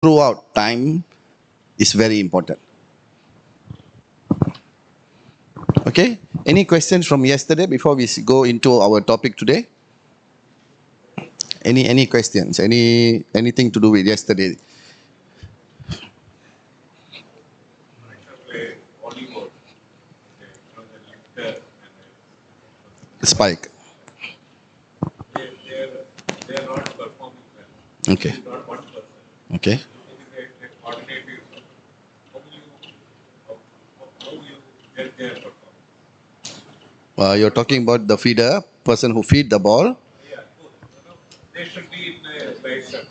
throughout time is very important. Okay, any questions from yesterday before we go into our topic today? Any questions? Anything to do with yesterday? For example, a volleyball, the lifter and Spike. they are not performing well. Okay. It is not one person. Okay. It is a coordinative. How will you how you get their performance? You're talking about the feeder, person who feed the ball. Yeah, both. They should be in a place to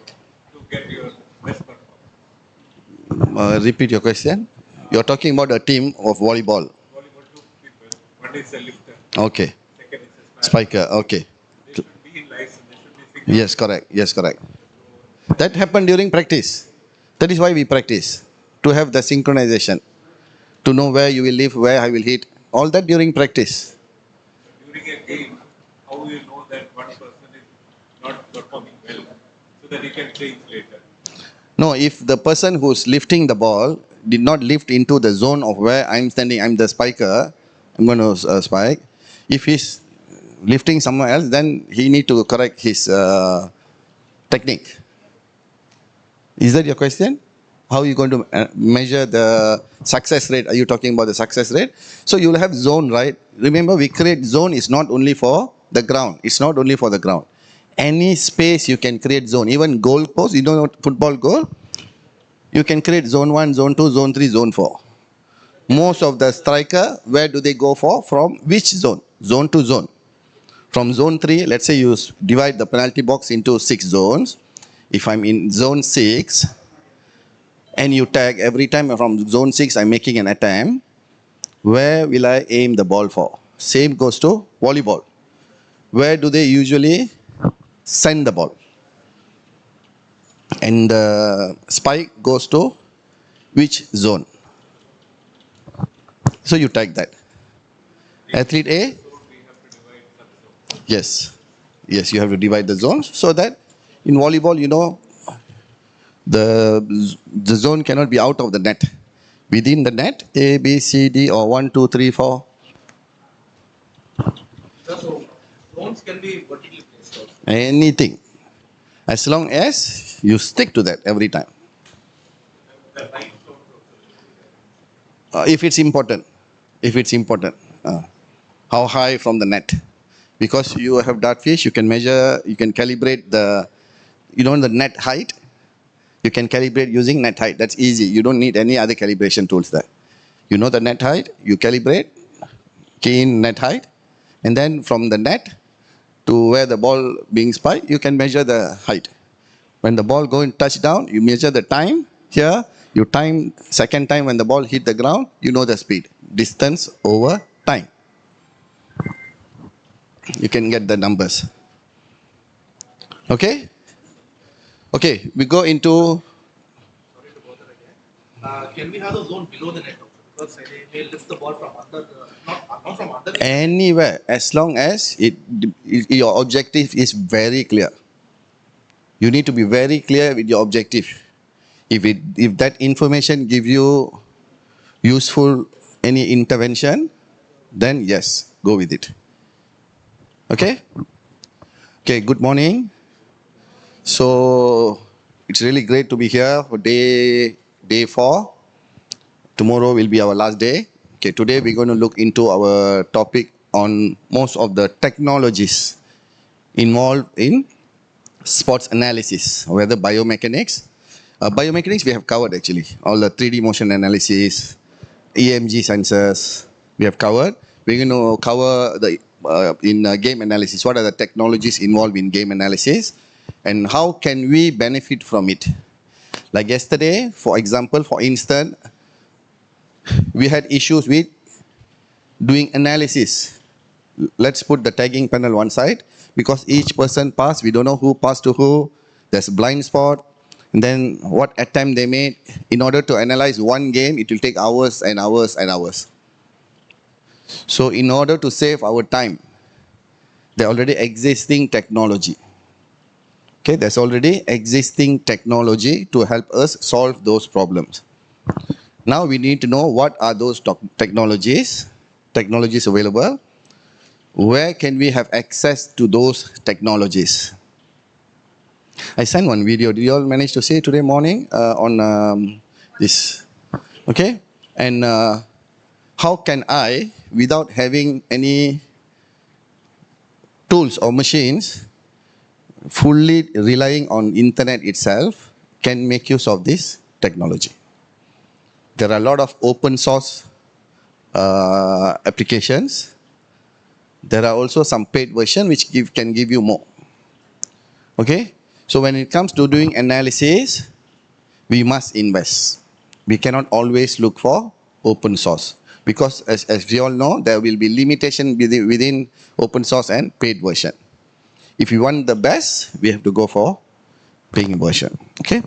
get your best performance. Repeat your question. You're talking about a team of volleyball. Volleyball, two people. One is a lifter. Okay. Second is a Spiker. Okay. They should be in license. They should be Yes, synchronized. correct. Yes, correct. So That happened during practice. That is why we practice, to have the synchronization, to know where you will live, where I will hit. All that during practice. during a game, how will you know that one person is not performing well so that you can change later? No, if the person who's lifting the ball did not lift into the zone of where I'm standing, I'm the spiker, I'm going to spike. If he's lifting somewhere else, then he need to correct his technique. Is that your question? How are you going to measure the success rate? Are you talking about the success rate? So you will have zone, right? Remember, we create zone is not only for the ground. It's not only for the ground. Any space you can create zone. Even goal post, you know what football goal? You can create zone 1, zone 2, zone 3, zone 4. Most of the striker, where do they go for? From which zone? Zone to zone. From zone 3, let's say you divide the penalty box into 6 zones. If I'm in zone 6, and you tag every time from zone 6 I'm making an attempt, where will I aim the ball for? Same goes to volleyball. Where do they usually send the ball? And the spike goes to which zone? So you tag that. Athlete A, So we have to divide sub-zones. yes. Yes, you have to divide the zones so that in volleyball, you know, the zone cannot be out of the net. Within the net, A, B, C, D, or 1, 2, 3, 4, So zones can be vertically placed also. anything. As long as you stick to that every time. The right zone also should be If it's important. If it's important. How high from the net? Because you have dart fish, you can measure, you can calibrate the, you know, the net height. You can calibrate using net height. That's easy. You don't need any other calibration tools there. You know the net height, you calibrate, key in net height, and then from the net to where the ball being spiked, you can measure the height. When the ball going touchdown, you measure the time. Here, you time second time when the ball hit the ground, you know the speed, distance over time. You can get the numbers. Okay? Okay, we go into Sorry to bother again. Can we have the zone below the net also? Because they may lift the ball from under the, not from under the net. anywhere as long as your objective is very clear. You need to be very clear with your objective. If that information give you useful any intervention, then yes, go with it. Okay? Okay, good morning. So it's really great to be here for day 4. Tomorrow will be our last day. Okay, today we're going to look into our topic on most of the technologies involved in sports analysis, whether biomechanics. Biomechanics we have covered actually. All the 3D motion analysis, EMG sensors we have covered. We're going to cover the in game analysis. What are the technologies involved in game analysis, and how can we benefit from it? Like yesterday, for example, for instance, we had issues with doing analysis. Let's put the tagging panel one side, because each person passed, we don't know who passed to who, there's blind spot, and then what attempt they made. In order to analyze one game, it will take hours and hours and hours. So in order to save our time, there already existing technology. Okay, there's already existing technology to help us solve those problems. Now we need to know what are those technologies available. Where can we have access to those technologies? I sent one video. Did you all manage to see it today morning on this? Okay, and how can I, without having any tools or machines, fully relying on internet itself, can make use of this technology? There are a lot of open source applications. There are also some paid version which can give you more. Okay, so when it comes to doing analysis, we must invest. We cannot always look for open source, because as we all know, there will be limitation within open source and paid version. If you want the best, we have to go for paying version. Okay,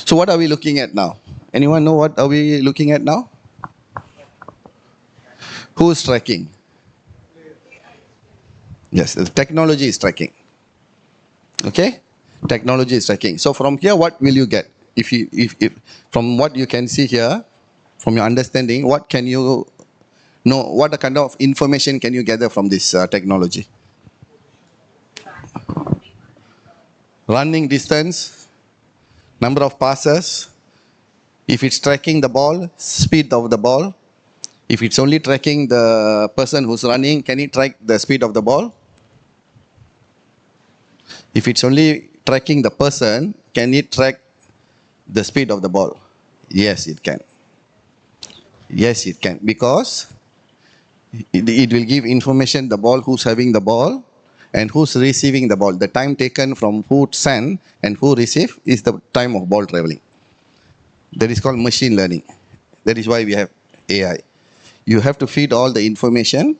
so what are we looking at now? Anyone know what are we looking at now? Who's tracking? Yes, the technology is tracking. Okay, technology is tracking. So from here, what will you get? If from what you can see here, from your understanding, what can you know? What kind of information can you gather from this technology? Running distance, number of passes. If it's tracking the ball, speed of the ball. If it's only tracking the person who's running, can it track the speed of the ball? If it's only tracking the person, can it track the speed of the ball? Yes, it can. Yes, it can. Because it will give information the ball, who's having the ball, and who's receiving the ball. The time taken from who send and who receive is the time of ball traveling. That is called machine learning. That is why we have AI. You have to feed all the information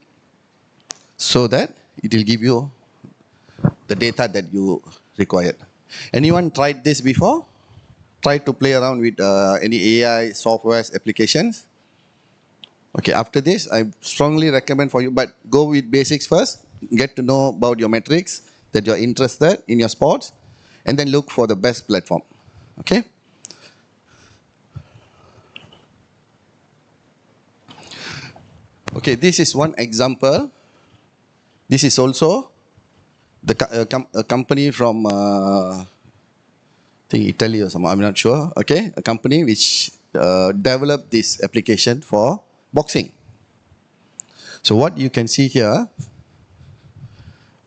so that it will give you the data that you required. Anyone tried this before? Tried to play around with any AI softwares applications? Okay, after this, I strongly recommend for you, but go with basics first. Get to know about your metrics, that you're interested in your sports, and then look for the best platform. Okay? Okay, this is one example. This is also a company from, I think Italy or something, I'm not sure. Okay, a company which developed this application for boxing. So what you can see here,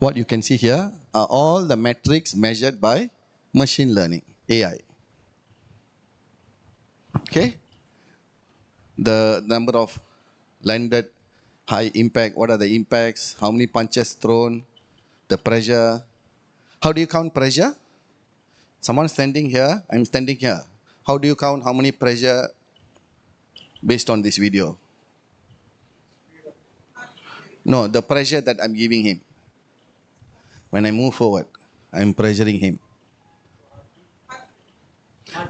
are all the metrics measured by machine learning, AI. Okay, the number of landed high impact, what are the impacts, how many punches thrown, the pressure. How do you count pressure? Someone standing here, I'm standing here. How do you count how many pressure based on this video? No, the pressure that I'm giving him. When I move forward, I'm pressuring him.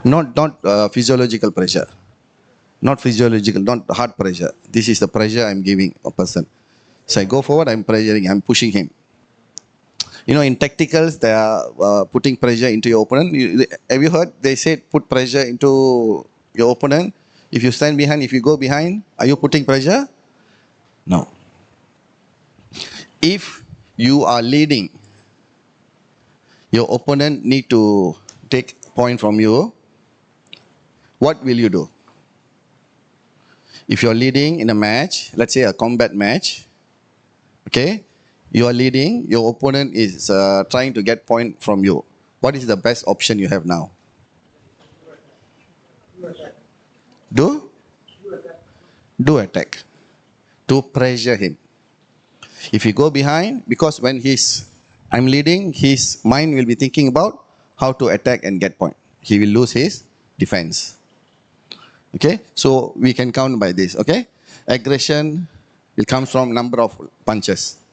Not physiological pressure. Not physiological, not heart pressure. This is the pressure I'm giving a person. So I go forward, I'm pressuring, I'm pushing him. You know, in tacticals, they are putting pressure into your opponent. Have you heard they say put pressure into your opponent? If you stand behind, if you go behind, are you putting pressure? No. If you are leading, your opponent need to take point from you, what will you do? If you're leading in a match, let's say a combat match, okay, you are leading, your opponent is trying to get point from you. What is the best option you have now? Do attack. To pressure him. If you go behind, because when I'm leading, his mind will be thinking about how to attack and get point. He will lose his defense. Okay, so we can count by this. Okay, aggression will come from number of punches,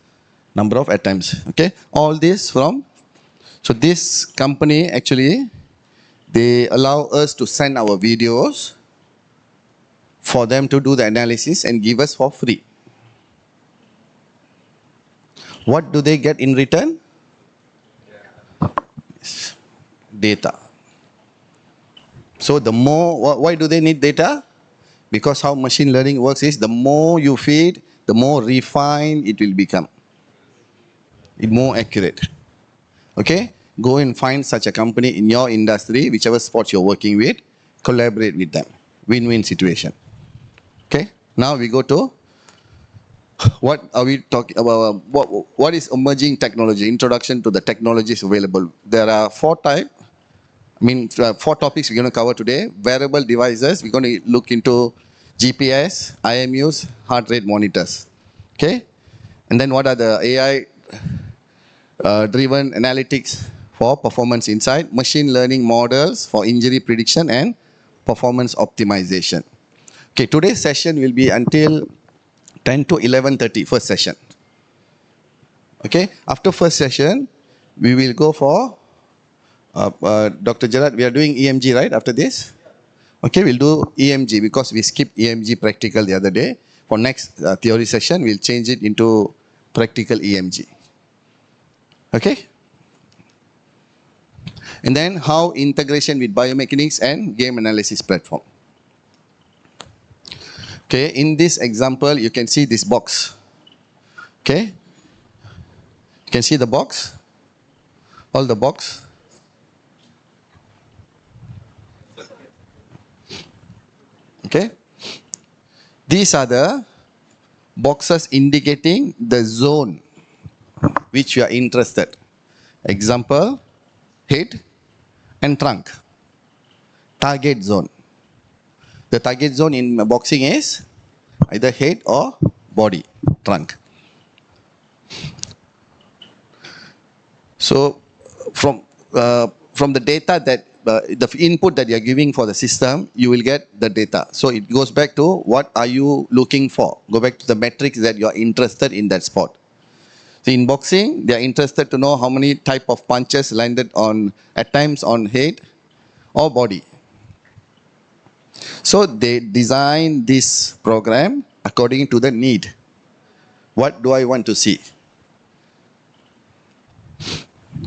number of attempts. Okay, all this from. So this company actually, they allow us to send our videos for them to do the analysis and give us for free. What do they get in return? data. So the more, why do they need data? Because how machine learning works is the more you feed, the more refined it will become. More accurate. Okay? Go and find such a company in your industry, whichever spot you're working with, collaborate with them. Win-win situation. Okay? Now we go to what are we talking about? What is emerging technology? Introduction to the technologies available. There are four topics we're going to cover today. Wearable devices, we're going to look into GPS, IMUs, heart rate monitors. Okay? And then what are the AI driven analytics for performance insight, machine learning models for injury prediction and performance optimization. Okay, today's session will be until 10 to 11:30, first session. Okay, after first session, we will go for Dr. Gerard, we are doing EMG, right, after this? Okay, we'll do EMG because we skipped EMG practical the other day. For next theory session, we'll change it into practical EMG. Okay? And then how integration with biomechanics and game analysis platform. Okay, in this example, you can see this box. Okay? You can see the box? All the box? Okay? These are the boxes indicating the zone which you are interested. Example, head and trunk. Target zone. The target zone in boxing is either head or body, trunk. So from the data that the input that you are giving for the system, you will get the data. So it goes back to what are you looking for. Go back to the metrics that you are interested in that spot. So in boxing, they are interested to know how many type of punches landed on, at times on head or body. So they design this program according to the need. What do I want to see?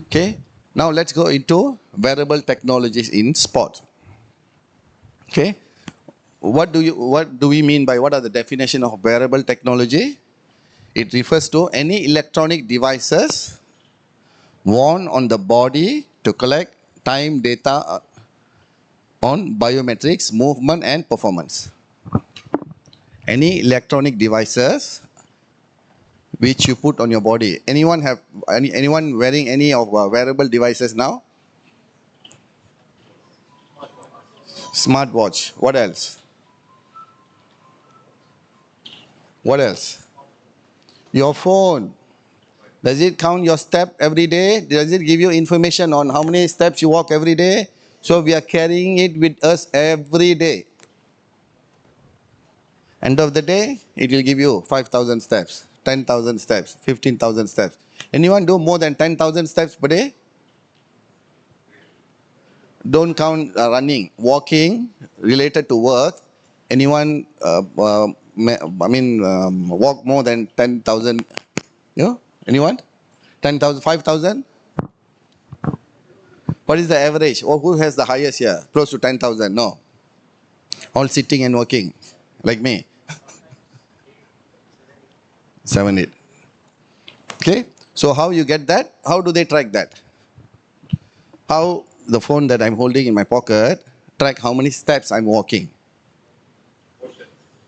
Okay. Now let's go into wearable technologies in sport. Okay. What do we mean by what are the definition of wearable technology? It refers to any electronic devices worn on the body to collect time data on biometrics, movement and performance. Any electronic devices which you put on your body. Anyone wearing any of wearable devices now? Smartwatch. What else? What else? Your phone. Does it count your step every day? Does it give you information on how many steps you walk every day? So we are carrying it with us every day. End of the day, it will give you 5,000 steps, 10,000 steps, 15,000 steps. Anyone do more than 10,000 steps per day? Don't count running, walking related to work. Anyone, walk more than 10,000? You know? Anyone? 10,000, 5,000? What is the average? Or who has the highest here? Close to 10,000? No. All sitting and working, like me. 7, 8. Okay. So how you get that? How do they track that? How the phone that I'm holding in my pocket track how many steps I'm walking?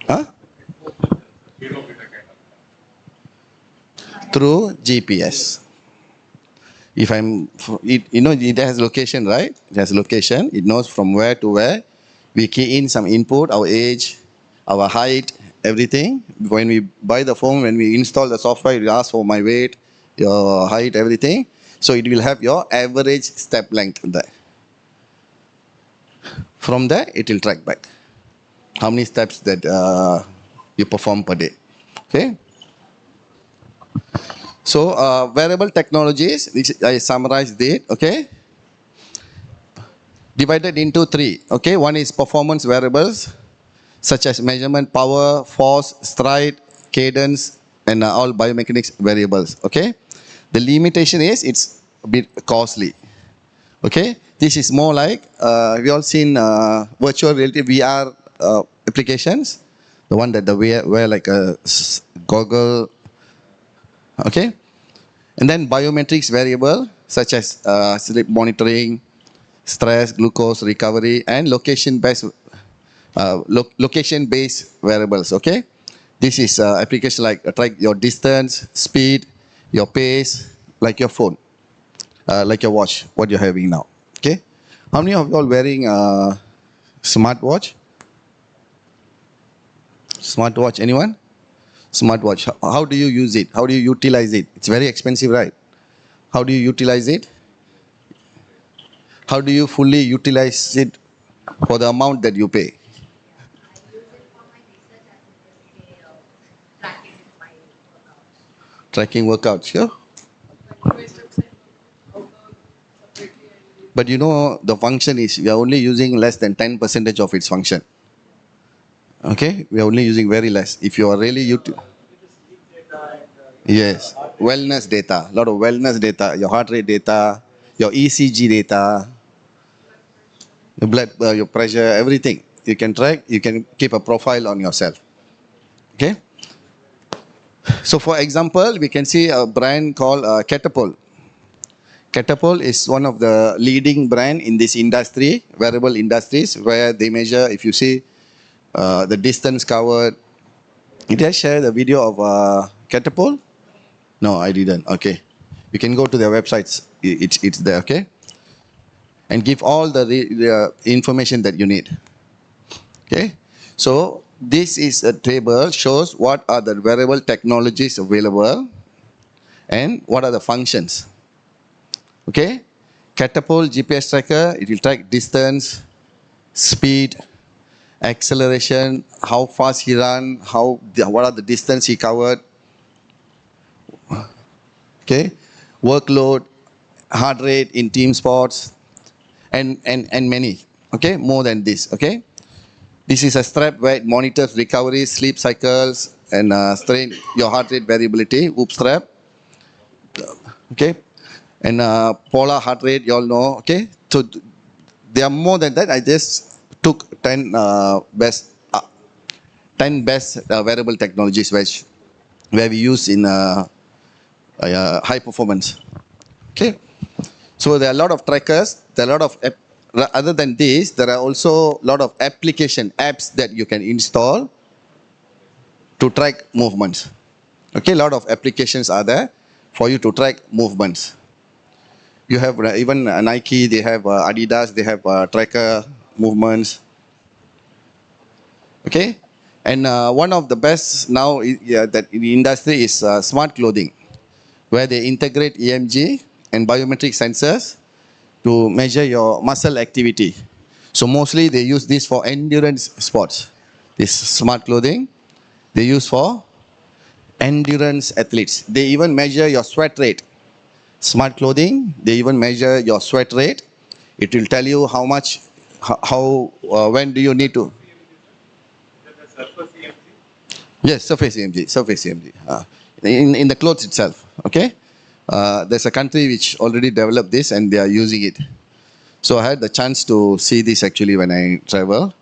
Huh? Through GPS. If it has location, right? It has location. It knows from where to where. We key in some input, our age, our height, everything. When we buy the phone, when we install the software, it asks for my weight, your height, everything. So it will have your average step length there. From there, it will track back how many steps that you perform per day. Okay. So wearable technologies, which I summarized it. Okay. Divided into 3. Okay. One is performance wearables, such as measurement, power, force, stride, cadence, and all biomechanics variables. Okay. The limitation is it's a bit costly. Okay. This is more like, we all seen virtual reality VR applications, the one that wear like a goggle, okay? And then biometrics variable, such as sleep monitoring, stress, glucose recovery, and location-based variables, okay? This is application like track your distance, speed, your pace, like your phone, like your watch, what you're having now, okay? How many of you all wearing a smartwatch? Smartwatch, anyone? Smartwatch, how do you use it? How do you utilize it? It's very expensive, right? How do you utilize it? How do you fully utilize it for the amount that you pay? Tracking workouts, yeah? But you know, the function is, we are only using less than 10% of its function. Okay? We are only using very less. If you are really yes, wellness data, a lot of wellness data, your heart rate data, your ECG data, your blood, your pressure, everything. You can track, you can keep a profile on yourself. Okay? So for example, we can see a brand called Catapult. Catapult is one of the leading brand in this industry, wearable industries, where they measure, if you see the distance covered. Did I share the video of Catapult? No, I didn't. Okay. You can go to their websites. It's there, okay? And give all the information that you need. Okay? So this is a table, shows what are the wearable technologies available and what are the functions. Okay? Catapult GPS tracker, it will track distance, speed, acceleration, how fast he ran, what are the distance he covered. Okay? Workload, heart rate in team sports, and many. Okay? More than this. Okay? This is a strap where it monitors recovery, sleep cycles, and strain, your heart rate variability, whoop strap. Okay? And polar heart rate, you all know. Okay? So there are more than that. I just took 10 best wearable technologies where we use in high performance. Okay? So there are a lot of trackers, there are a lot of other than this, there are also a lot of apps that you can install to track movements. Okay, a lot of applications are there for you to track movements. You have even Nike, they have Adidas, they have tracker movements. Okay, and one of the best now that in the industry is smart clothing, where they integrate EMG and biometric sensors to measure your muscle activity. So mostly they use this for endurance sports. This smart clothing, they use for endurance athletes. They even measure your sweat rate. Smart clothing, they even measure your sweat rate. It will tell you how much, when do you need to. Surface EMG? Yes, surface EMG. In the clothes itself, okay? There's a country which already developed this and they are using it. So I had the chance to see this actually when I travel.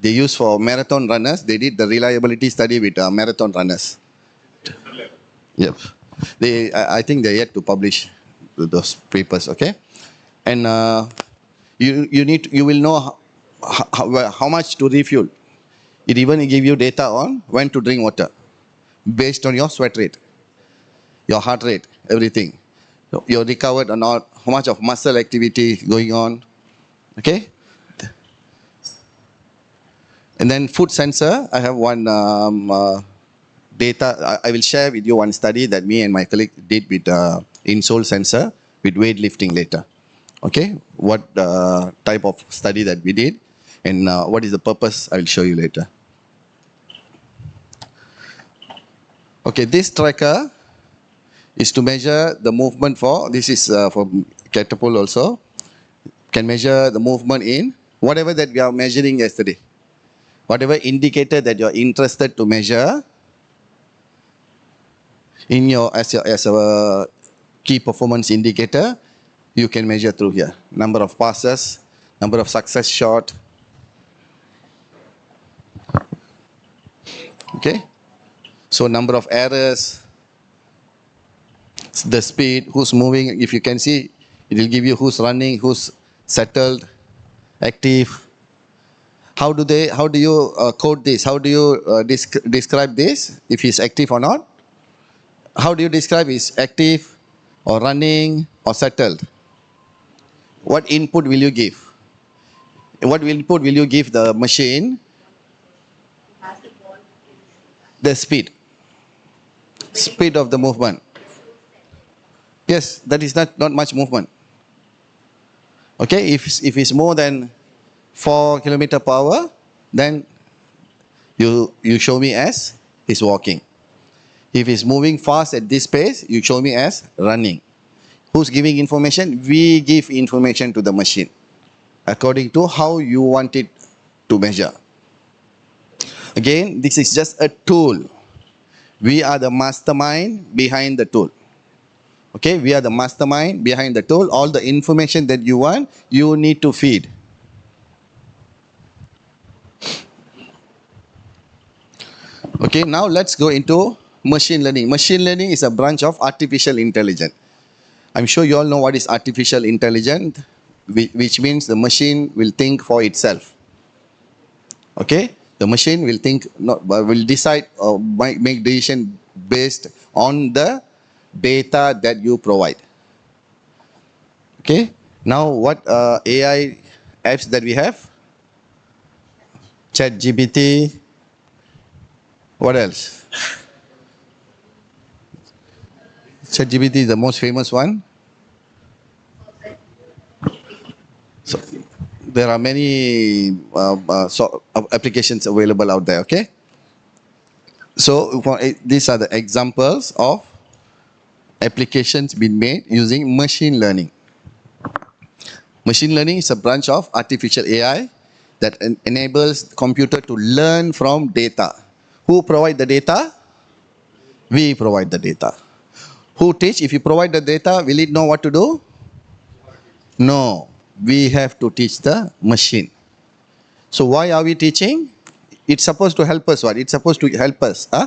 They use for marathon runners. They did the reliability study with marathon runners. Yep. I think they're yet to publish those papers, okay? And you will know how much to refuel. It even give you data on when to drink water based on your sweat rate, your heart rate, everything. You're recovered or not, how much of muscle activity going on, okay? And then foot sensor, I have one data, I will share with you one study that me and my colleague did with insole sensor with weightlifting later. Okay, what type of study that we did and what is the purpose, I will show you later. Okay, this tracker is to measure the movement this is for Catapult also, can measure the movement in whatever that we are measuring yesterday. Whatever indicator that you're interested to measure in as a key performance indicator, you can measure through here. Number of passes, number of success shot. Okay. So number of errors, the speed, who's moving. If you can see, it will give you who's running, who's settled, active. How do you code this? How do you describe this? If he's active or not? How do you describe is active or running or settled? What input will you give? What input will you give the machine? The speed. Speed of the movement. Yes, that is not much movement. Okay, if it's more than 4 km per hour, then you show me as he's walking. If he's moving fast at this pace, you show me as running. Who's giving information? We give information to the machine according to how you want it to measure. Again, this is just a tool. We are the mastermind behind the tool. Okay, we are the mastermind behind the tool. All the information that you want, you need to feed. Okay, now let's go into machine learning. Machine learning is a branch of artificial intelligence. I'm sure you all know what is artificial intelligence, which means the machine will think for itself. Okay, the machine will think, will decide or make decision based on the data that you provide. Okay, now what AI apps that we have? ChatGPT. What else? ChatGPT is the most famous one. So there are many applications available out there. Okay. So these are the examples of applications being made using machine learning. Machine learning is a branch of artificial AI that enables the computer to learn from data. Who provide the data? We provide the data. Who teach? If you provide the data, will it know what to do? No. We have to teach the machine. So why are we teaching? It's supposed to help us. What? It's supposed to help us. Huh?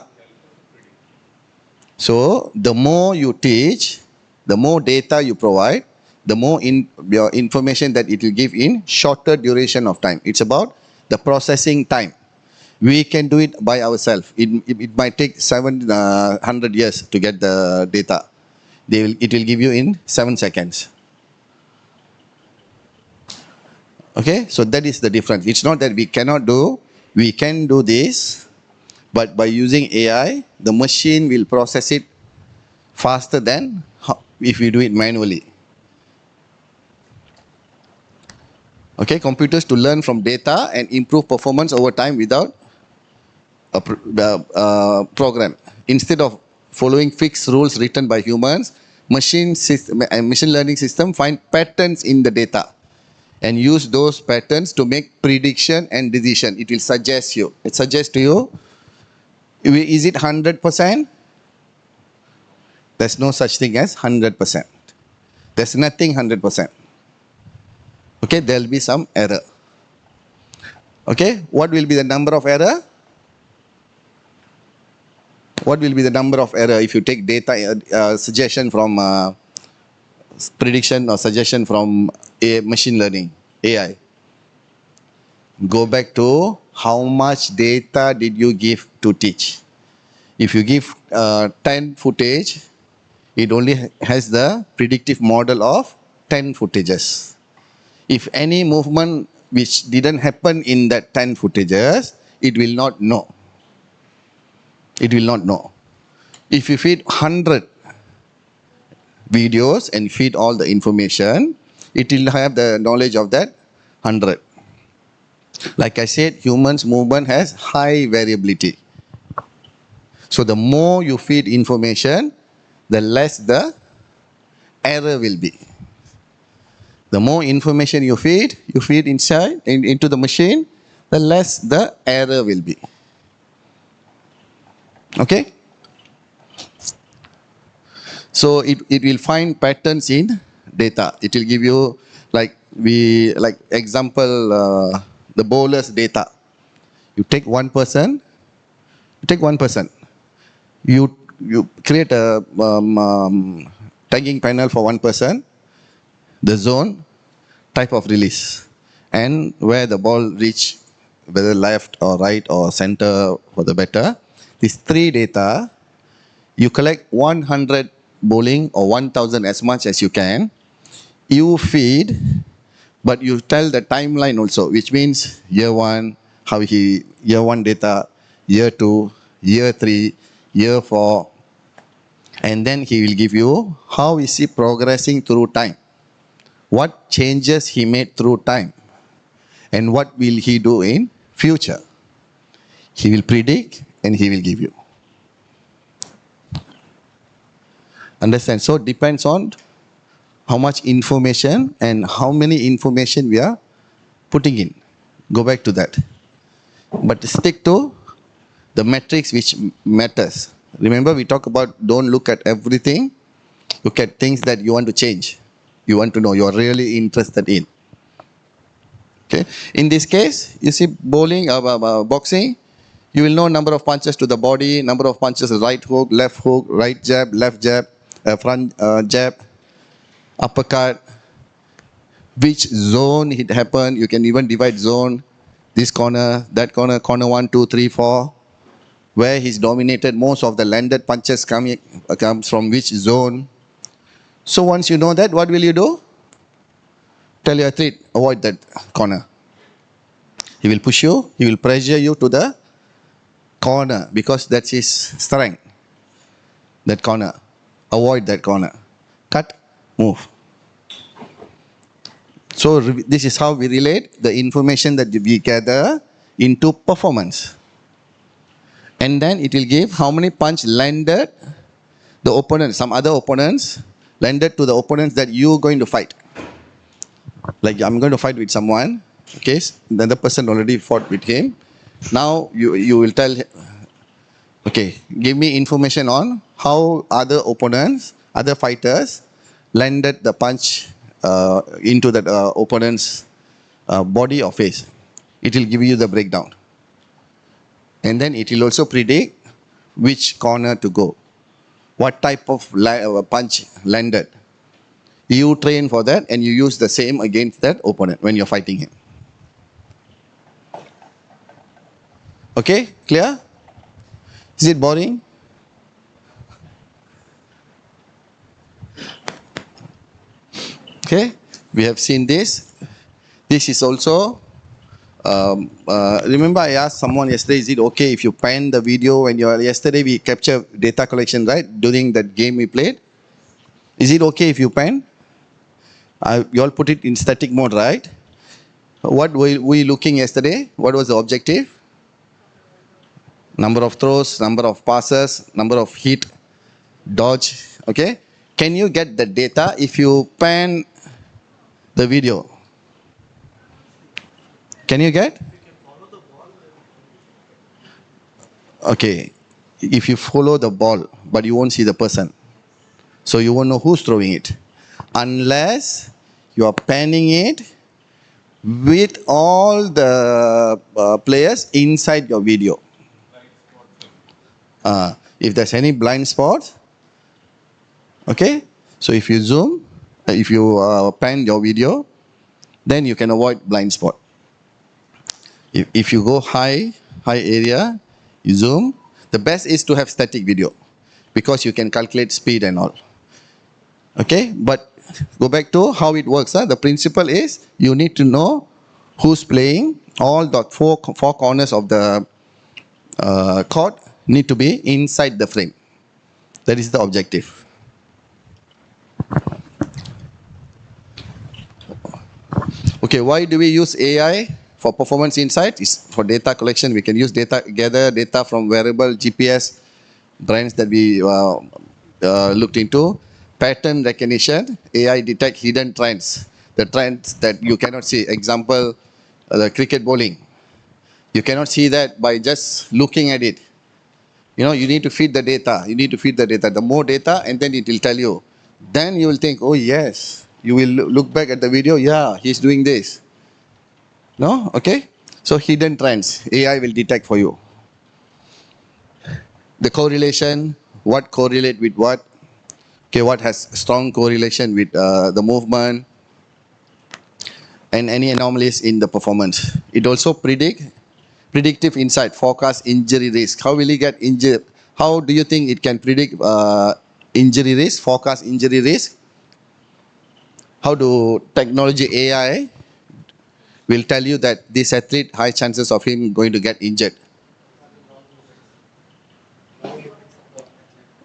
So the more you teach, the more data you provide, the more your information that it will give in shorter duration of time. It's about the processing time. We can do it by ourselves. It might take 700 years to get the data. It will give you in 7 seconds. Okay, so that is the difference. It's not that we cannot do, we can do this, but by using AI, the machine will process it faster than if we do it manually. Okay, computers to learn from data and improve performance over time without a program. Instead of following fixed rules written by humans, machine learning system find patterns in the data and use those patterns to make prediction and decision. It will suggest you. It suggests to you, is it 100%? There's no such thing as 100%. There's nothing 100%. Okay, there will be some error. Okay, what will be the number of error? What will be the number of error if you take data suggestion from prediction or suggestion from machine learning, AI? Go back to how much data did you give to teach. If you give 10 footage, it only has the predictive model of 10 footages. If any movement which didn't happen in that 10 footages, it will not know. It will not know. If you feed 100 videos and feed all the information, it will have the knowledge of that 100. Like I said, humans' movement has high variability. So the more you feed information, the less the error will be. The more information you feed inside, into the machine, the less the error will be. Okay? So it will find patterns in data. It will give you like example the bowler's data. You take one person. You create a tagging panel for one person, the zone, type of release, and where the ball reach, whether left or right or center for the better. These three data, you collect 100 bowling or 1000 as much as you can. You feed, but you tell the timeline also, which means year one, year one data, year two, year three, year four, and then he will give you how is he progressing through time, what changes he made through time, and what will he do in future. He will predict and he will give you. Understand? So it depends on how much information and how many information we are putting in. Go back to that. But stick to the metrics which matters. Remember, we talk about don't look at everything. Look at things that you want to change. You want to know, you are really interested in. Okay. In this case, you see bowling, boxing, you will know number of punches to the body, number of punches, right hook, right jab, left jab, front jab, uppercut, which zone it happened. You can even divide zone, this corner, that corner, corner 1, 2, 3, 4, where he's dominated. Most of the landed punches comes from which zone. So once you know that, what will you do? Tell your athlete, avoid that corner. He will push you, he will pressure you to the corner because that's his strength. That corner. Avoid that corner. Cut, move. So this is how we relate the information that we gather into performance. And then it will give how many punch landed the opponent, some other opponents, landed to the opponents that you're going to fight. Like I'm going to fight with someone, okay, then the person already fought with him. Now you will tell, okay, give me information on how other opponents, other fighters landed the punch into that opponent's body or face. It will give you the breakdown. And then it will also predict which corner to go, what type of punch landed. You train for that and you use the same against that opponent when you're fighting him. Okay, clear? Is it boring? Okay, we have seen this. This is also, remember I asked someone yesterday, is it okay if you pan the video when yesterday we capture data collection, right? During that game we played. Is it okay if you pan? You all put it in static mode, right? What were we looking yesterday? What was the objective? Number of throws, number of passes, number of hit, dodge, okay? Can you get the data if you pan the video? Can you get? Okay, if you follow the ball, but you won't see the person. So you won't know who's throwing it. Unless you are panning it with all the players inside your video. If there's any blind spots, okay, so if you zoom, if you pan your video, then you can avoid blind spot. If you go high area, you zoom, the best is to have static video because you can calculate speed and all. Okay, but go back to how it works. The principle is you need to know who's playing. All the four corners of the court need to be inside the frame. That is the objective. Okay, why do we use AI for performance insight? It's for data collection. We can use gather data from wearable GPS brands that we looked into. Pattern recognition, AI detect hidden trends, the trends that you cannot see. Example, the cricket bowling. You cannot see that by just looking at it. You know, you need to feed the data. You need to feed the data. The more data, and then it will tell you. Then you will think, oh yes, You will look back at the video, yeah, he's doing this. No? Okay? So hidden trends, AI will detect for you. The correlation, what correlate with what? Okay, what has strong correlation with the movement and any anomalies in the performance. It also predictive insight, forecast injury risk. How will he get injured? How do you think it can predict injury risk, forecast injury risk? How do technology AI will tell you that this athlete high chances of him going to get injured?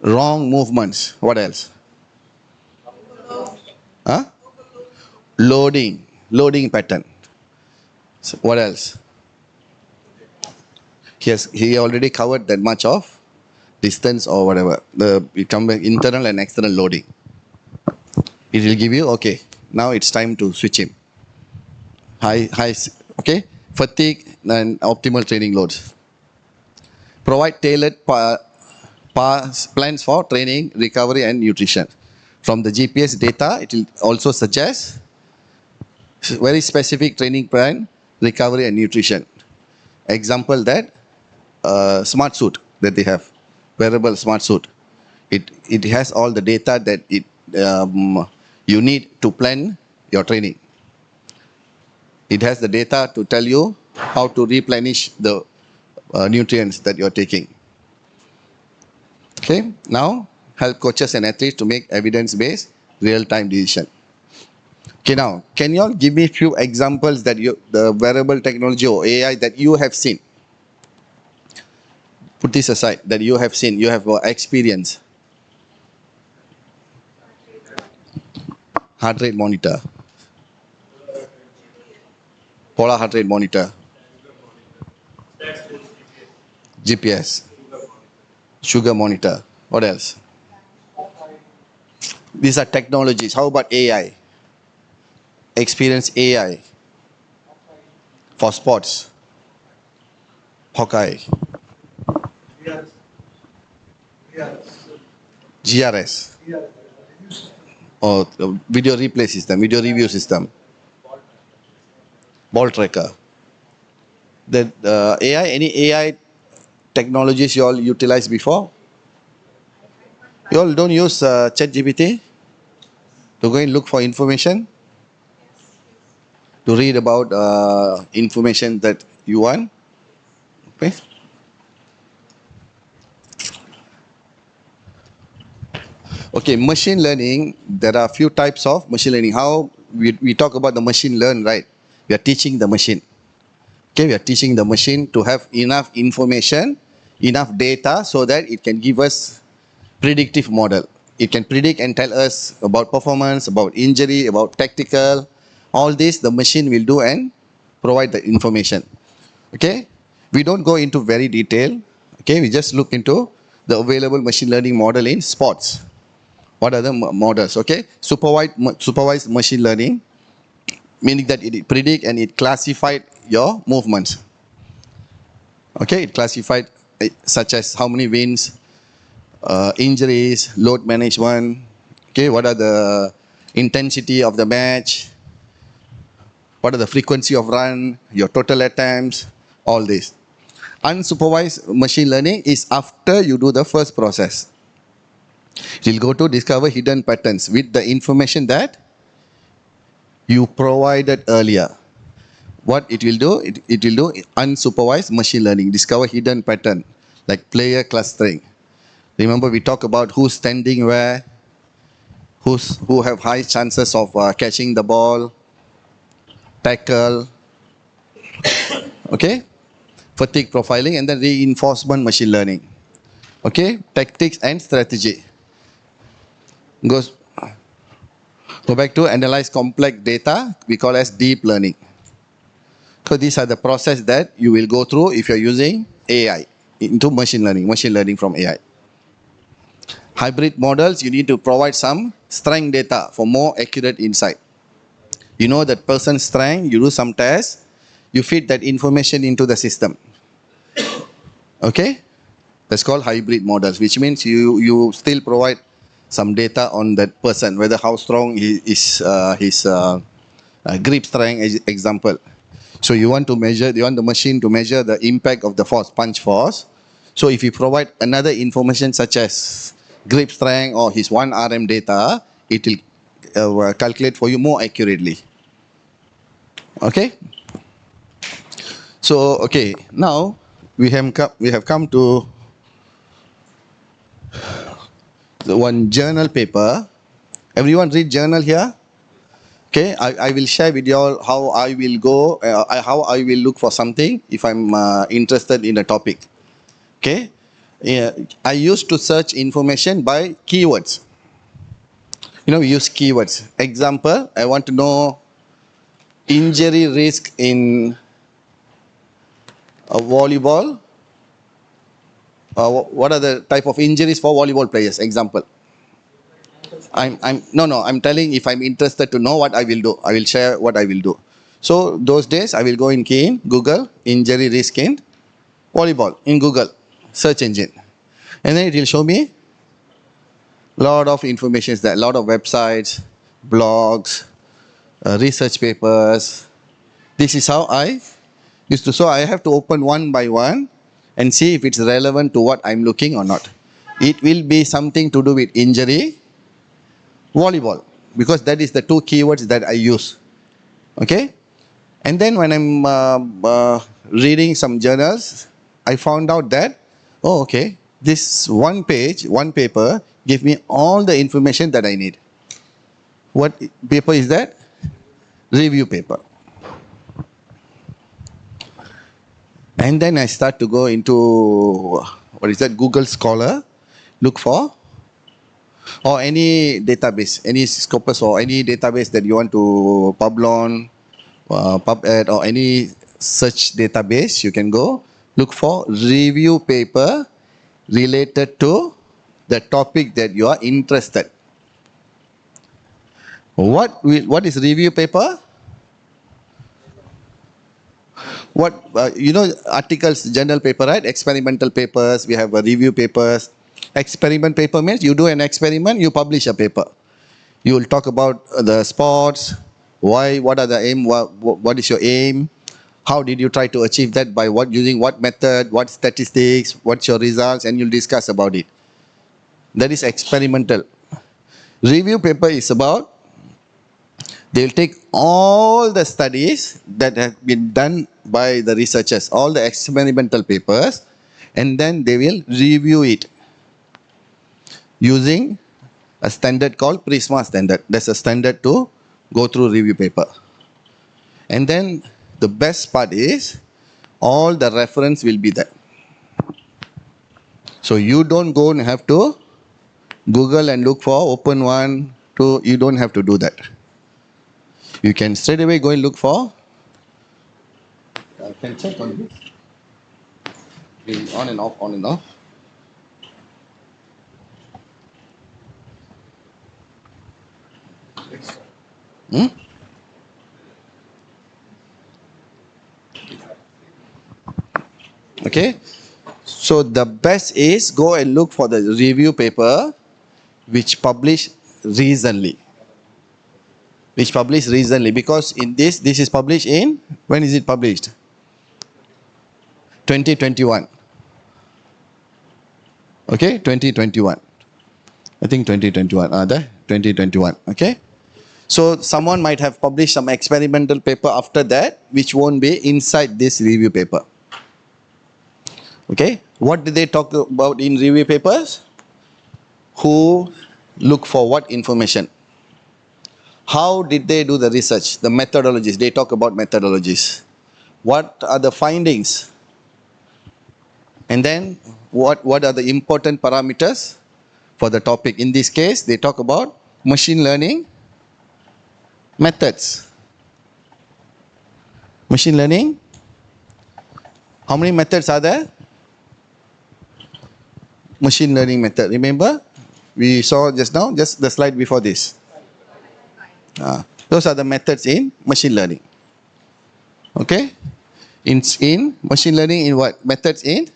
Wrong movements. What else? Huh? Loading pattern. So what else? He already covered that much of distance or whatever. We come back internal and external loading. It will give you, okay, now it's time to switch him. High, okay, fatigue and optimal training loads. Provide tailored plans for training, recovery, and nutrition. From the GPS data, it will also suggest very specific training plan, recovery, and nutrition. Example that smart suit that they have, wearable smart suit. It has all the data that you need to plan your training. It has the data to tell you how to replenish the nutrients that you're taking. Okay, now help coaches and athletes to make evidence-based, real-time decision. Okay, now can you all give me a few examples that the wearable technology or AI that you have seen? Put this aside, that you have seen, you have experience. Heart rate monitor, polar heart rate monitor, GPS, sugar monitor. What else? These are technologies. How about AI? Experience AI for sports. Hawkeye. GRS. Or video replay system, video review system. Ball tracker. The AI, any AI technologies you all utilized before? You all don't use ChatGPT to go and look for information? To read about information that you want? Okay. Okay, machine learning, there are a few types of machine learning. How we talk about the machine learn, right? We are teaching the machine. Okay, we are teaching the machine to have enough information, enough data so that it can give us predictive model. It can predict and tell us about performance, about injury, about tactical. All this the machine will do and provide the information. Okay, we don't go into very detail. Okay, we just look into the available machine learning model in sports. What are the models? Okay, supervised machine learning, meaning that it predict and it classified your movements. Okay, it classified such as how many wins, injuries, load management. Okay, what are the intensity of the match, what are the frequency of run, your total attempts, all this. Unsupervised machine learning is after you do the first process. It will go to discover hidden patterns with the information that you provided earlier. What it will do? It will do unsupervised machine learning, discover hidden pattern, like player clustering. Remember we talk about who's standing where, who have high chances of catching the ball, tackle, okay, fatigue profiling, and then reinforcement machine learning. Okay, tactics and strategy. Go back to analyze complex data, we call as deep learning. So these are the process that you will go through if you're using AI into machine learning from AI. Hybrid models, you need to provide some strength data for more accurate insight. You know that person's strength, you do some tests, you feed that information into the system. Okay? That's called hybrid models, which means you still provide some data on that person, whether how strong his grip strength, example. So you want the machine to measure the impact of the force, punch force. So if you provide another information such as grip strength or his 1 RM data, it will calculate for you more accurately. Okay. So okay, now we have come to the one journal paper. Everyone read journal here? Okay, I will share with you all how I will go, how I will look for something if I'm interested in a topic. Okay, yeah, I used to search information by keywords. You know, we use keywords. Example, I want to know injury risk in volleyball. What are the type of injuries for volleyball players? Example. I'm telling if I'm interested to know what I will do. I will share what I will do. So those days I will go in key in Google injury risk in volleyball in Google search engine, and then it will show me lot of information there, lot of websites, blogs, research papers. This is how I used to. So I have to open one by one and see if it's relevant to what I'm looking or not. It will be something to do with injury, volleyball, because that is the two keywords that I use. Okay, and then when I'm reading some journals, I found out that, oh, okay, this one paper gave me all the information that I need. What paper is that? Review paper. And then I start to go into, what is that, Google Scholar, look for, or any database, any Scopus or any database that you want to Publon, PubEd or any search database, you can go look for review paper related to the topic that you are interested. What is review paper? What articles, journal paper, right? Experimental papers, we have review papers. Experiment paper means you do an experiment, you publish a paper. You will talk about the sports, why, what are the aim, what is your aim, how did you try to achieve that, by what, using what method, what statistics, what's your results, and you'll discuss about it. That is experimental. Review paper is about, they'll take all the studies that have been done by the researchers, all the experimental papers, and then they will review it using a standard called Prisma standard. That's a standard to go through review paper. And then the best part is all the reference will be there. So you don't go and have to Google and look for open one, two, you don't have to do that. You can straight away go and look for, can check on this, on and off, on and off. Okay, so the best is go and look for the review paper which published recently. Because in this is published in, when is it published? 2021. Okay, 2021. I think 2021. There, 2021. Okay. So someone might have published some experimental paper after that, which won't be inside this review paper. Okay. What did they talk about in review papers? Who look for what information? How did they do the research? The methodologies. They talk about methodologies. What are the findings? And then what are the important parameters for the topic? In this case, they talk about machine learning methods. Machine learning. How many methods are there? Machine learning method. Remember? We saw just now, just the slide before this. Those are the methods in machine learning. Okay? In machine learning, in what? Methods in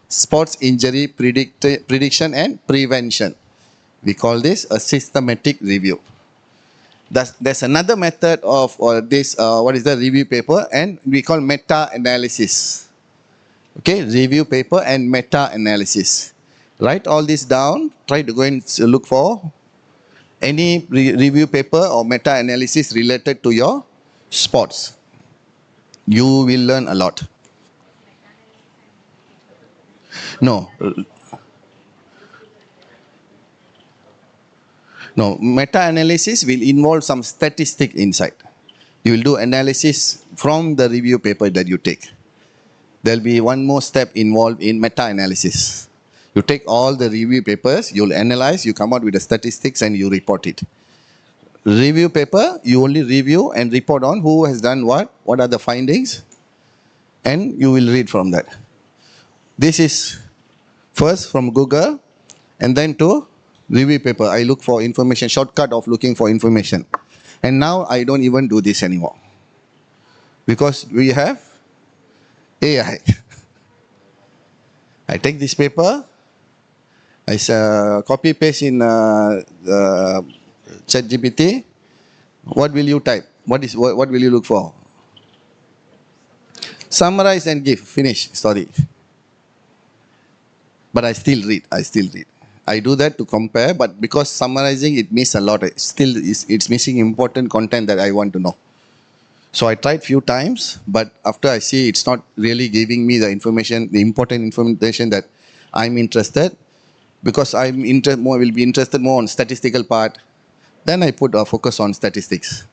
sports injury prediction and prevention. We call this a systematic review. There's another method of this, what is the review paper, and we call meta-analysis. Okay, review paper and meta-analysis. Write all this down, try to go and look for any review paper or meta-analysis related to your sports. You will learn a lot. No, no, meta-analysis will involve some statistic inside. You will do analysis from the review paper that you take. There'll be one more step involved in meta-analysis. You take all the review papers, you'll analyze, you come out with the statistics and you report it. Review paper, you only review and report on who has done what are the findings, and you will read from that. This is first from Google and then to review paper. I look for information, shortcut of looking for information. And now I don't even do this anymore. Because we have AI. I take this paper, I copy paste in ChatGPT. What will you type? What will you look for? Summarize and give. Finish. Story. But I still read. I do that to compare, but because summarizing it misses a lot. It's missing important content that I want to know. So I tried few times, but after I see it's not really giving me the information, the important information that I'm interested, because will be interested more on statistical part, then I put a focus on statistics.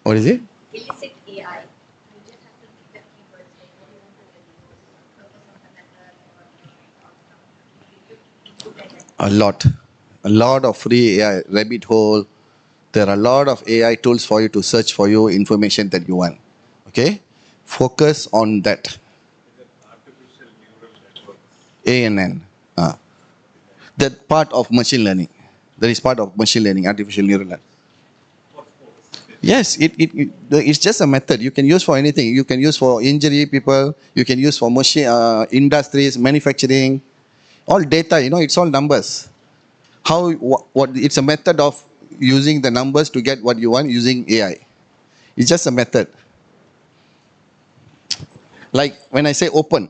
What is it? Illicit AI. You just have to pick the keywords like what you want to review, focus on the method or outcome. A lot of free AI, rabbit hole. There are a lot of AI tools for you to search for your information that you want. Okay? Focus on that. Artificial neural networks. ANN. That part of machine learning. That is part of machine learning, artificial neural network. Yes, it's just a method. You can use for anything. You can use for injury people. You can use for machine industries, manufacturing. All data, it's all numbers. What it's a method of using the numbers to get what you want using AI. It's just a method. Like when I say open,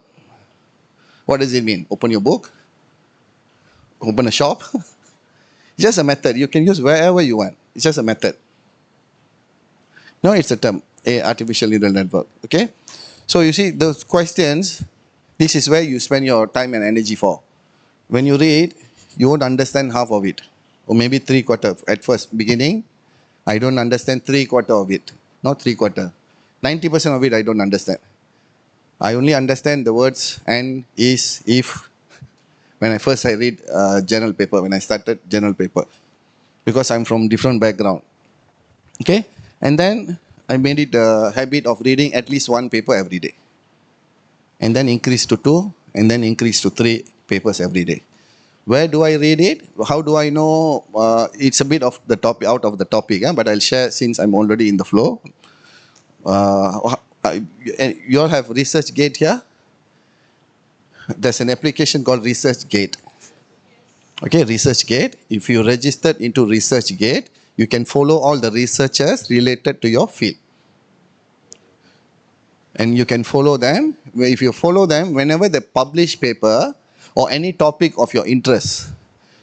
what does it mean? Open your book? Open a shop? It's just a method. You can use wherever you want. It's just a method. No, it's a term, artificial neural network. Okay? So you see, those questions, this is where you spend your time and energy for. When you read, you won't understand half of it. Or maybe 3/4. At first, beginning, I don't understand 3/4 of it. Not 3/4. 90% of it I don't understand. I only understand the words and, is, if. When I read journal paper, when I started journal paper. Because I'm from different background. Okay? And then I made it a habit of reading at least one paper every day. And then increase to 2, and then increase to 3 papers every day. Where do I read it? How do I know? It's a bit of the topic, out of the topic, but I'll share since I'm already in the flow. You all have ResearchGate here? There's an application called ResearchGate. Okay, ResearchGate. If you registered into ResearchGate, you can follow all the researchers related to your field. And you can follow them. If you follow them, whenever they publish paper or any topic of your interest,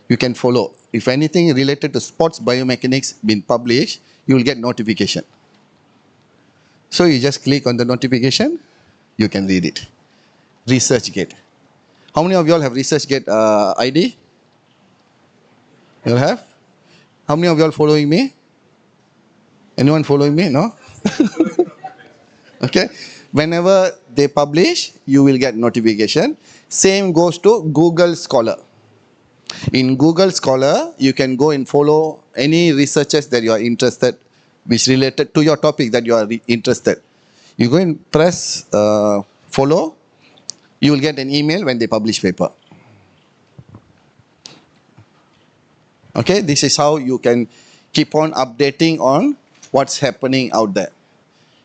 you can follow. If anything related to sports biomechanics been published, you will get notification. So you just click on the notification, you can read it. ResearchGate. How many of you all have ResearchGate ID? You all have? How many of you all following me? Anyone following me? No? Okay. Whenever they publish, you will get notification. Same goes to Google Scholar. In Google Scholar, you can go and follow any researchers that you are interested, which related to your topic that you are interested. You go and press follow, you will get an email when they publish paper. Okay, this is how you can keep on updating on what's happening out there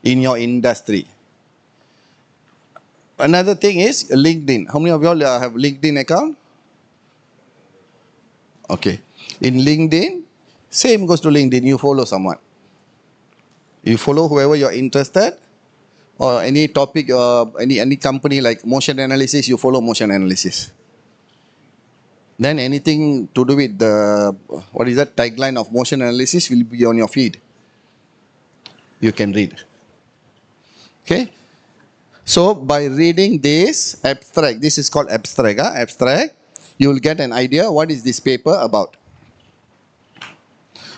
in your industry. Another thing is LinkedIn. How many of y'all have LinkedIn account? Okay. In LinkedIn, same goes to LinkedIn. You follow someone. You follow whoever you're interested, or any topic, any company like motion analysis, you follow motion analysis. Then anything to do with the, what is that, tagline of motion analysis will be on your feed. You can read. Okay. So by reading this abstract, this is called abstract, abstract, you will get an idea what is this paper about.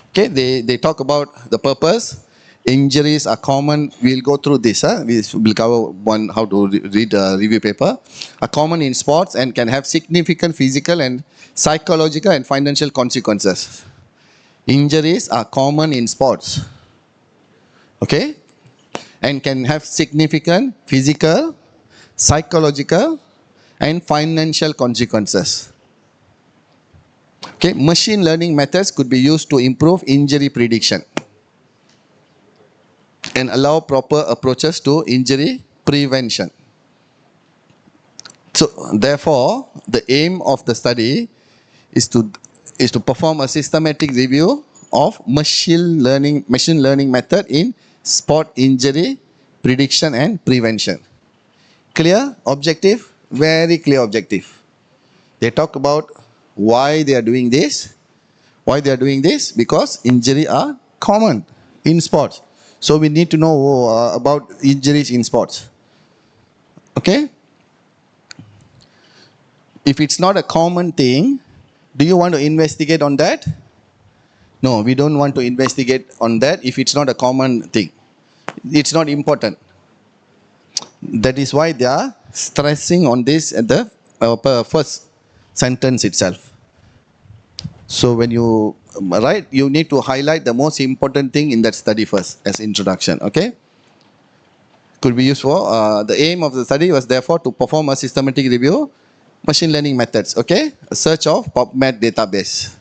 Okay, they talk about the purpose. Injuries are common. We'll go through this. We will cover one how to read a review paper. Are common in sports and can have significant physical and psychological and financial consequences. Injuries are common in sports. Okay, and can have significant physical, psychological, and financial consequences. Okay, machine learning methods could be used to improve injury prediction and allow proper approaches to injury prevention. So, therefore, the aim of the study is to perform a systematic review of machine learning method in sport injury prediction and prevention. Clear objective? Very clear objective. They talk about why they are doing this. Why they are doing this? Because injury are common in sports. So we need to know about injuries in sports. Okay? If it's not a common thing, do you want to investigate on that? No, we don't want to investigate on that if it's not a common thing. It's not important. That is why they are stressing on this at the first sentence itself. So when you write, you need to highlight the most important thing in that study first as introduction. Okay? Could be used for, the aim of the study was therefore to perform a systematic review, machine learning methods. Okay? A search of PubMed database.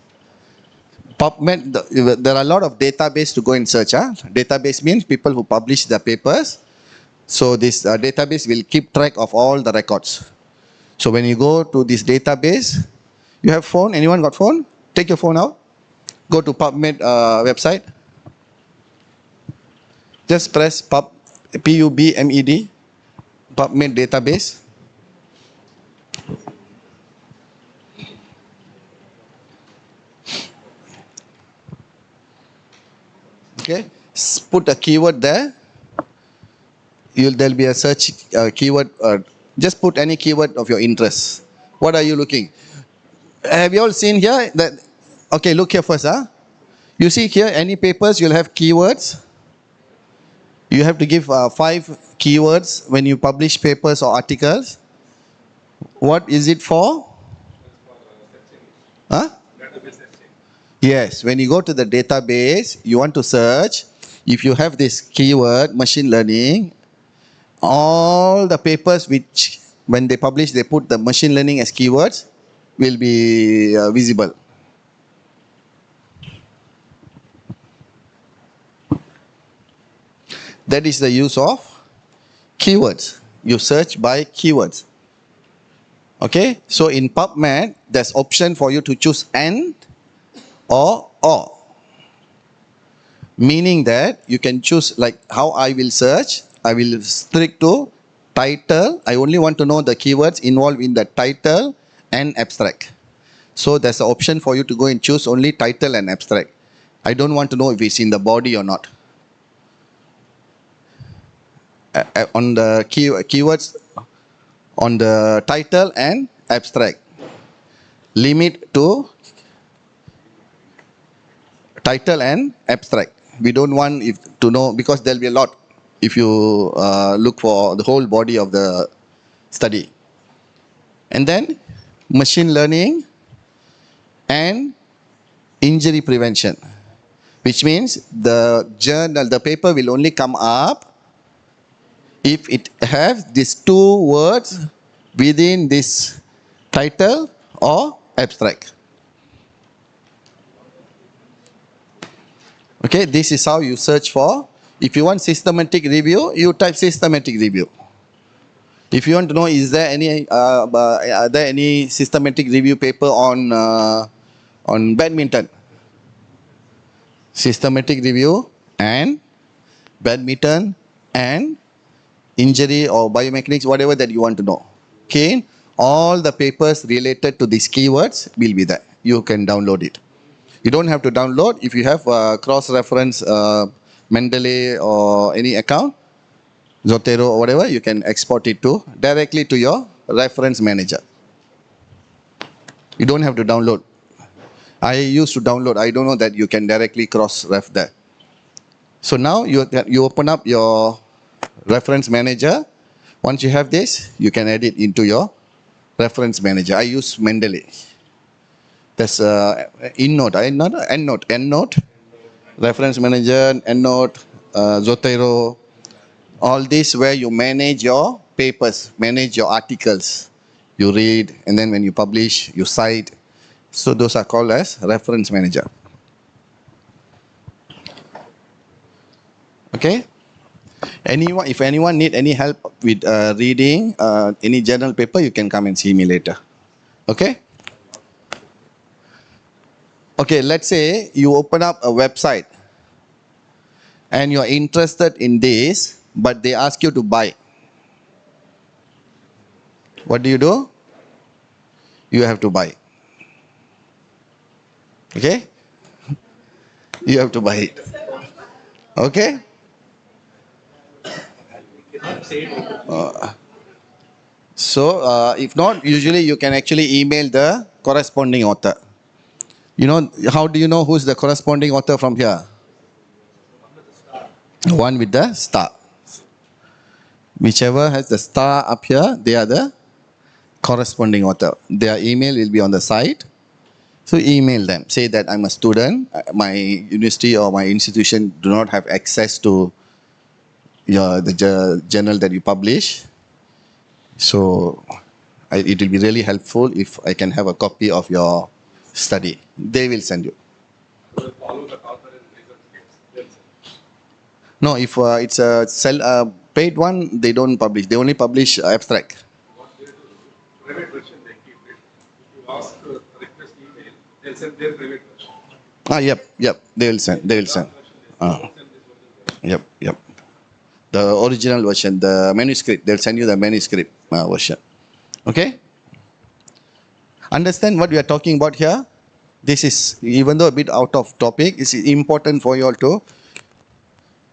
PubMed, there are a lot of database to go and search. Database means people who publish their papers. So this database will keep track of all the records. So when you go to this database, you have phone, anyone got phone? Take your phone out. Go to PubMed website. Just press PUBMED, PubMed database. Okay, put a keyword there. There'll be a search keyword. Just put any keyword of your interest. What are you looking? Have you all seen here that? Okay, look here first. You see here any papers you'll have keywords. You have to give 5 keywords when you publish papers or articles. What is it for? Database searching. Yes, when you go to the database, you want to search. If you have this keyword, machine learning, all the papers which, when they publish, they put the machine learning as keywords, will be visible. That is the use of keywords. You search by keywords. Okay, so in PubMed, there's option for you to choose and or. Meaning that you can choose like how I will search. I will stick to title. I only want to know the keywords involved in the title and abstract. So there's an option for you to go and choose only title and abstract. I don't want to know if it's in the body or not. On the keywords, on the title and abstract. Limit to title and abstract. We don't want to know because there'll be a lot if you look for the whole body of the study. And then machine learning and injury prevention, which means the paper will only come up if it has these 2 words within this title or abstract. Okay, this is how you search for. If you want systematic review, you type systematic review. If you want to know, is there any are there any systematic review paper on badminton? Systematic review and badminton and injury or biomechanics, whatever that you want to know. Okay, all the papers related to these keywords will be there. You can download it. You don't have to download. If you have cross-reference Mendeley or any account, Zotero or whatever, you can export it to directly to your reference manager. You don't have to download. I used to download. I don't know that you can directly cross-ref that. So now you open up your reference manager. Once you have this, you can add it into your reference manager. I use Mendeley. That's EndNote, reference manager, EndNote, Zotero, all this where you manage your papers, manage your articles. You read, and then when you publish, you cite. So those are called as reference manager. Okay? If anyone need any help with reading any journal paper, you can come and see me later. Okay? Okay, let's say you open up a website and you're interested in this, but they ask you to buy. What do? You have to buy. Okay? You have to buy it. Okay? So, if not, usually you can actually email the corresponding author. You know, how do you know who's the corresponding author from here? One with the star. Whichever has the star up here, they are the corresponding author. Their email will be on the site. So email them. Say that I'm a student. My university or my institution do not have access to the journal that you publish. So it will be really helpful if I can have a copy of your study. They will send you. Follow the author and results. No, if it's a paid one, they don't publish. They only publish abstract. What they do, private version they keep it. If you ask request email, they'll send their private version. Yep. They will send. Yep. The original version, the manuscript. They'll send you the manuscript version. Okay. Understand what we are talking about here? This is, even though a bit out of topic, it's important for you all to,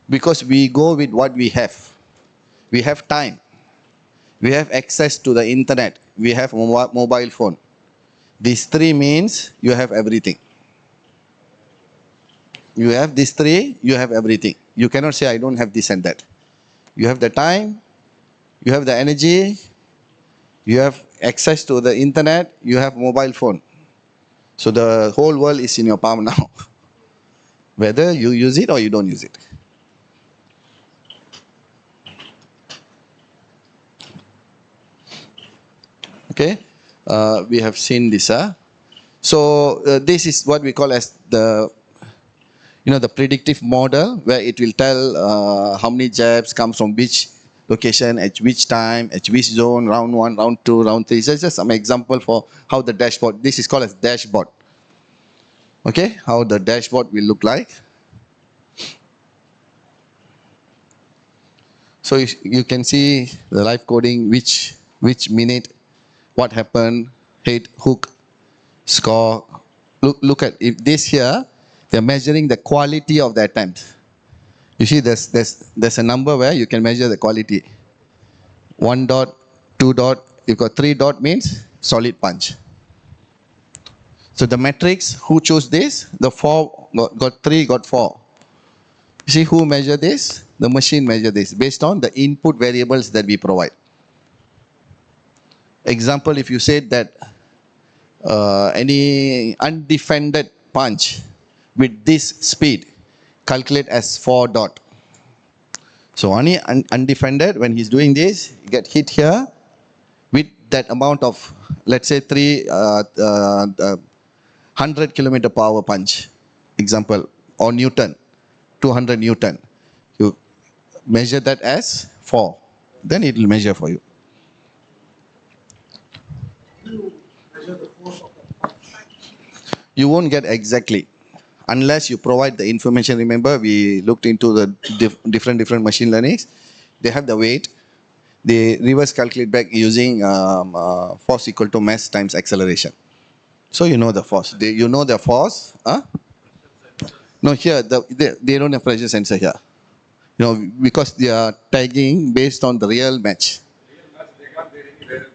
because we go with what we have. We have time. We have access to the internet. We have mobile phone. These three means you have everything. You have these three, you have everything. You cannot say, I don't have this and that. You have the time, you have the energy, you have access to the internet, you have mobile phone. So the whole world is in your palm now. Whether you use it or you don't use it. Okay, we have seen this. So this is what we call as the predictive model, where it will tell how many jabs comes from which location, at which time, at which zone, round 1, round 2, round 3. So it's just some example for how the dashboard, this is called as dashboard. Okay, how the dashboard will look like. So you can see the live coding, which minute, what happened, hit, hook, score. Look at if this here, they're measuring the quality of the attempt. You see there's a number where you can measure the quality. 1 dot, 2 dot, you've got 3 dot means solid punch. So the metrics, who chose this? The 4 got 3, got 4. You see who measure this? The machine measure this based on the input variables that we provide. Example, if you said that any undefended punch with this speed, calculate as 4 dot. So only undefended, when he's doing this, he get hit here with that amount of, let's say 100 kilometer per hour punch, example, or Newton, 200 Newton. You measure that as 4, then it will measure for you. measure the force of the punch? You won't get exactly unless you provide the information. Remember, we looked into the different machine learnings. They have the weight. They reverse calculate back using force equal to mass times acceleration. So you know the force. You know the force. Huh? No, here they don't have pressure sensor here. You know, because they are tagging based on the real match. They can't get any variables.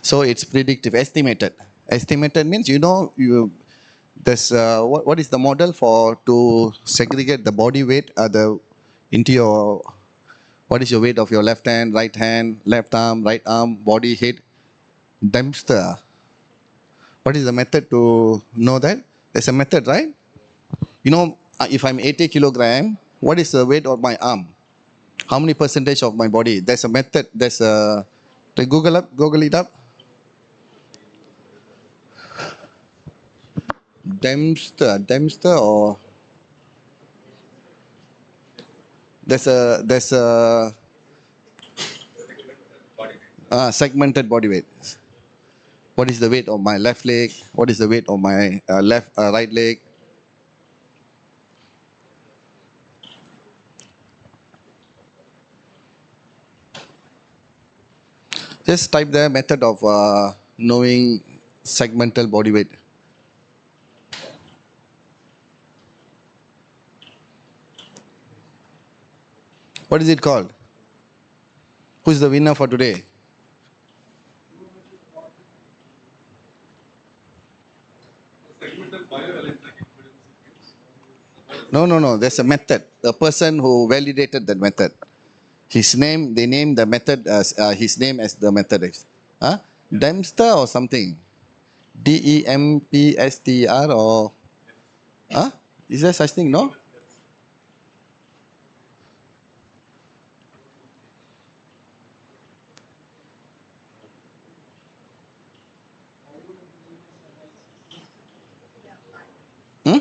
So it's predictive, estimated. Estimated means there's what is the model for to segregate the body weight into your, what is your weight of your left hand, left arm, right arm, body, head, Dempster. What is the method to know that? There's a method, right? If I'm 80 kilogram, what is the weight of my arm? How many percentage of my body? There's a method. Google it up. Dempster, or there's a segmented body weight. What is the weight of my left leg? What is the weight of my right leg? Just type the method of knowing segmental body weight. What is it called? Who's the winner for today? Segmental bioelectric impedance. No. There's a method. The person who validated that method. They named the method as his name as the method. Huh? Dempster or something. Dempstr or huh? Is there such thing? No? Hmm?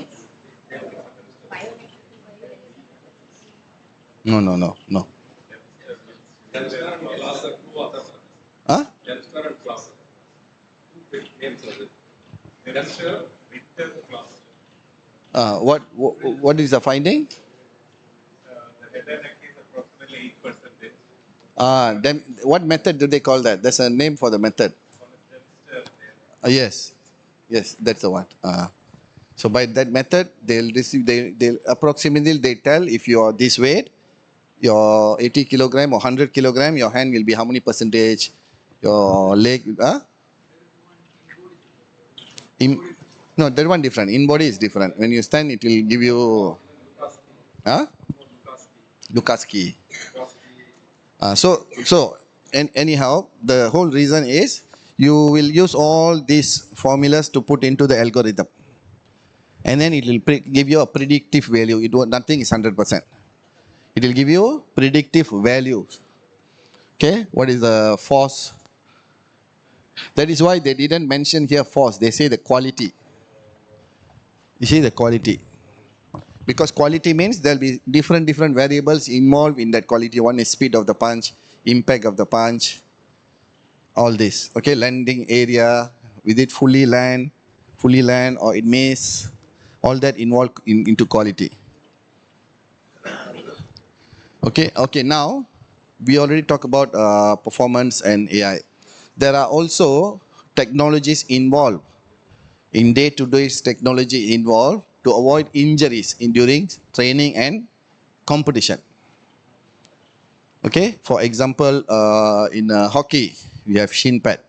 No. Dempster and class are two others. Huh? Dempster and class. Two big names of it. Dempster, Richter, class. What is the finding? The head and neck is approximately 8%. What method do they call that? There's a name for the method. Dempster, Yes, that's the one. So by that method, they'll approximately they tell if you are this weight, your 80 kilogram or 100 kilogram, your hand will be how many percentage, your leg, no, that one different. In body is different. When you stand, it will give you, huh? Lukaski. Anyhow, the whole reason is you will use all these formulas to put into the algorithm. And then it will give you a predictive value. Nothing is 100%. It will give you predictive values. Okay, what is the force? That is why they didn't mention here force. They say the quality. You see the quality. Because quality means there will be different variables involved in that quality. One is speed of the punch, impact of the punch, all this. Okay, landing area, with it fully land, or it miss. All that involved into quality. Okay. Now, we already talked about performance and AI. There are also technologies involved. In day-to-day technology involved to avoid injuries during training and competition. Okay, for example, in hockey, we have shin pad.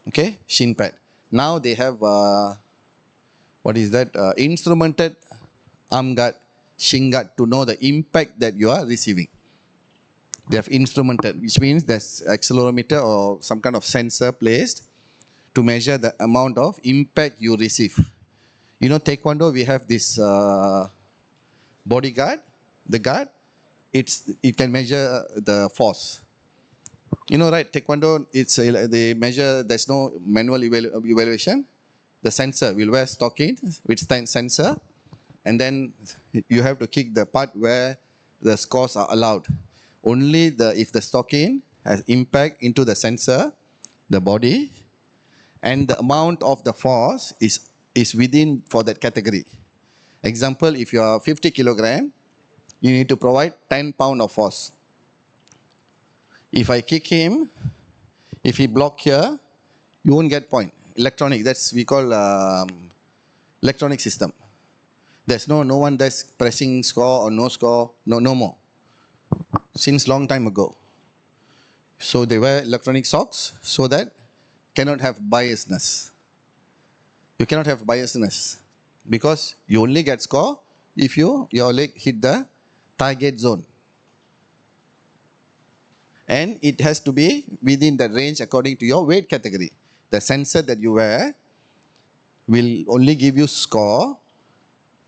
Okay, shin pad. Now they have instrumented arm guard, shin guard to know the impact that you are receiving. They have instrumented, which means there's accelerometer or some kind of sensor placed to measure the amount of impact you receive. Taekwondo, we have this bodyguard, the guard. It can measure the force. Right? Taekwondo, they measure. There's no manual evaluation. The sensor will wear stockings with sensor, and then you have to kick the part where the scores are allowed. Only if the stocking has impact into the sensor, the body, and the amount of the force is within for that category. Example, if you are 50 kilogram, you need to provide 10 pound of force. If I kick him, if he block here, you won't get point. Electronic, that's we call electronic system. There's no one that's pressing score or no score, no more. Since long time ago. So they wear electronic socks so that cannot have biasness. You cannot have biasness because you only get score if your leg hit the target zone. And it has to be within the range according to your weight category. The sensor that you wear will only give you score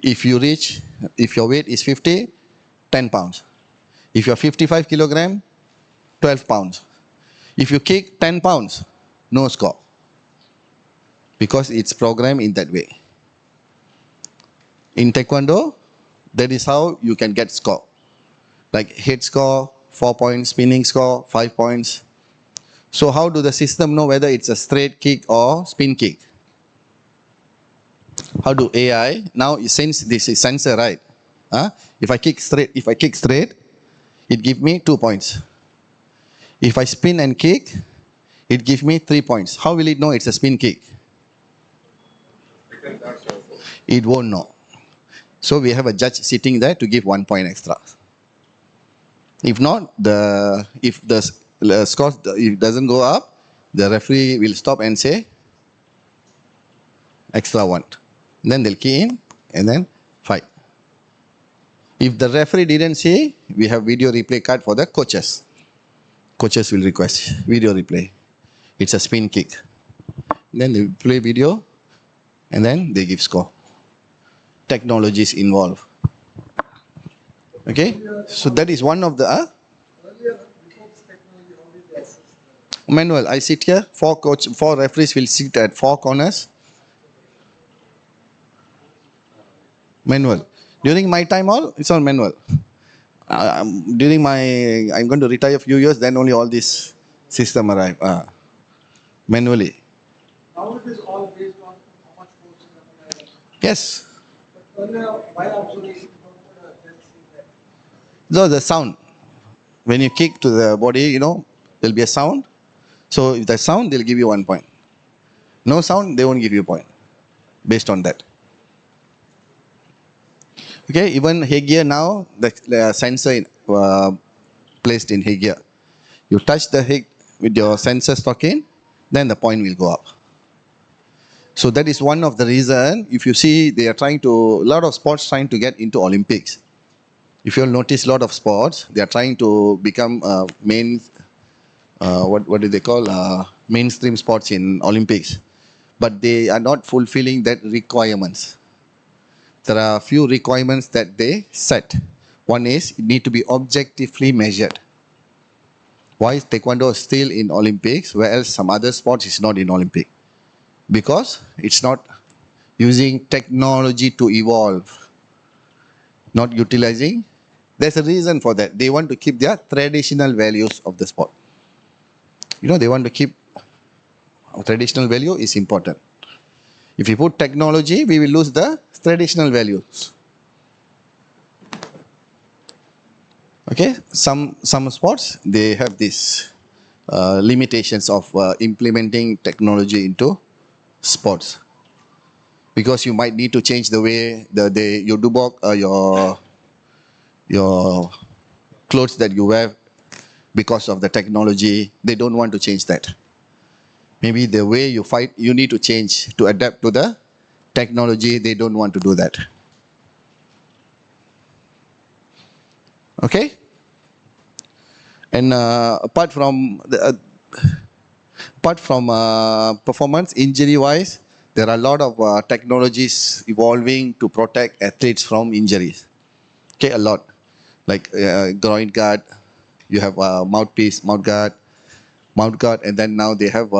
if your weight is 50, 10 pounds. If you're 55 kilogram, 12 pounds. If you kick 10 pounds, no score. Because it's programmed in that way. In Taekwondo, that is how you can get score. Like head score, 4 points, spinning score, 5 points. So how do the system know whether it's a straight kick or spin kick? How do AI, now since this is sensor, right? If I kick straight, it gives me 2 points. If I spin and kick, it gives me 3 points. How will it know it's a spin kick? It won't know. So we have a judge sitting there to give 1 point extra. If not, if the score it doesn't go up, the referee will stop and say extra 1. Then they'll key in and then fight. If the referee didn't see, we have video replay card for the coaches. Coaches will request video replay. It's a spin kick. Then they play video and then they give score. Technology is involved. Okay, so that is one of the Earlier, before this technology, how did they assess manual. I sit here, 4 referees will sit at 4 corners. Manual. During my time, it's all manual. During I'm going to retire a few years, then only all this system arrive. Manually. Now it is all based on how much force is applied. Yes. But earlier, while observation, just see that. So the sound. When you kick to the body, there'll be a sound. So if there's sound, they'll give you 1 point. No sound, they won't give you a point. Based on that. Okay, even headgear now, the sensor placed in headgear. You touch the head with your sensor stuck in, then the point will go up. So that is one of the reason, if you see, a lot of sports trying to get into Olympics. If you'll notice, a lot of sports, they are trying to become what do they call, mainstream sports in Olympics. But they are not fulfilling that requirements. There are a few requirements that they set. One is, it need to be objectively measured. Why is Taekwondo still in Olympics, whereas some other sports is not in Olympic? Because it's not using technology to evolve. Not utilizing. There's a reason for that. They want to keep their traditional values of the sport. They want to keep traditional value is important. If you put technology, we will lose the traditional values. Okay, some sports, they have these limitations of implementing technology into sports. Because you might need to change the way your dubok, your clothes that you wear because of the technology. They don't want to change that. Maybe the way you fight, you need to change to adapt to the technology. They don't want to do that. Okay? And apart from performance, injury-wise, there are a lot of technologies evolving to protect athletes from injuries. Okay, a lot. Like groin guard, you have mouthpiece, mouth guard, and then now they have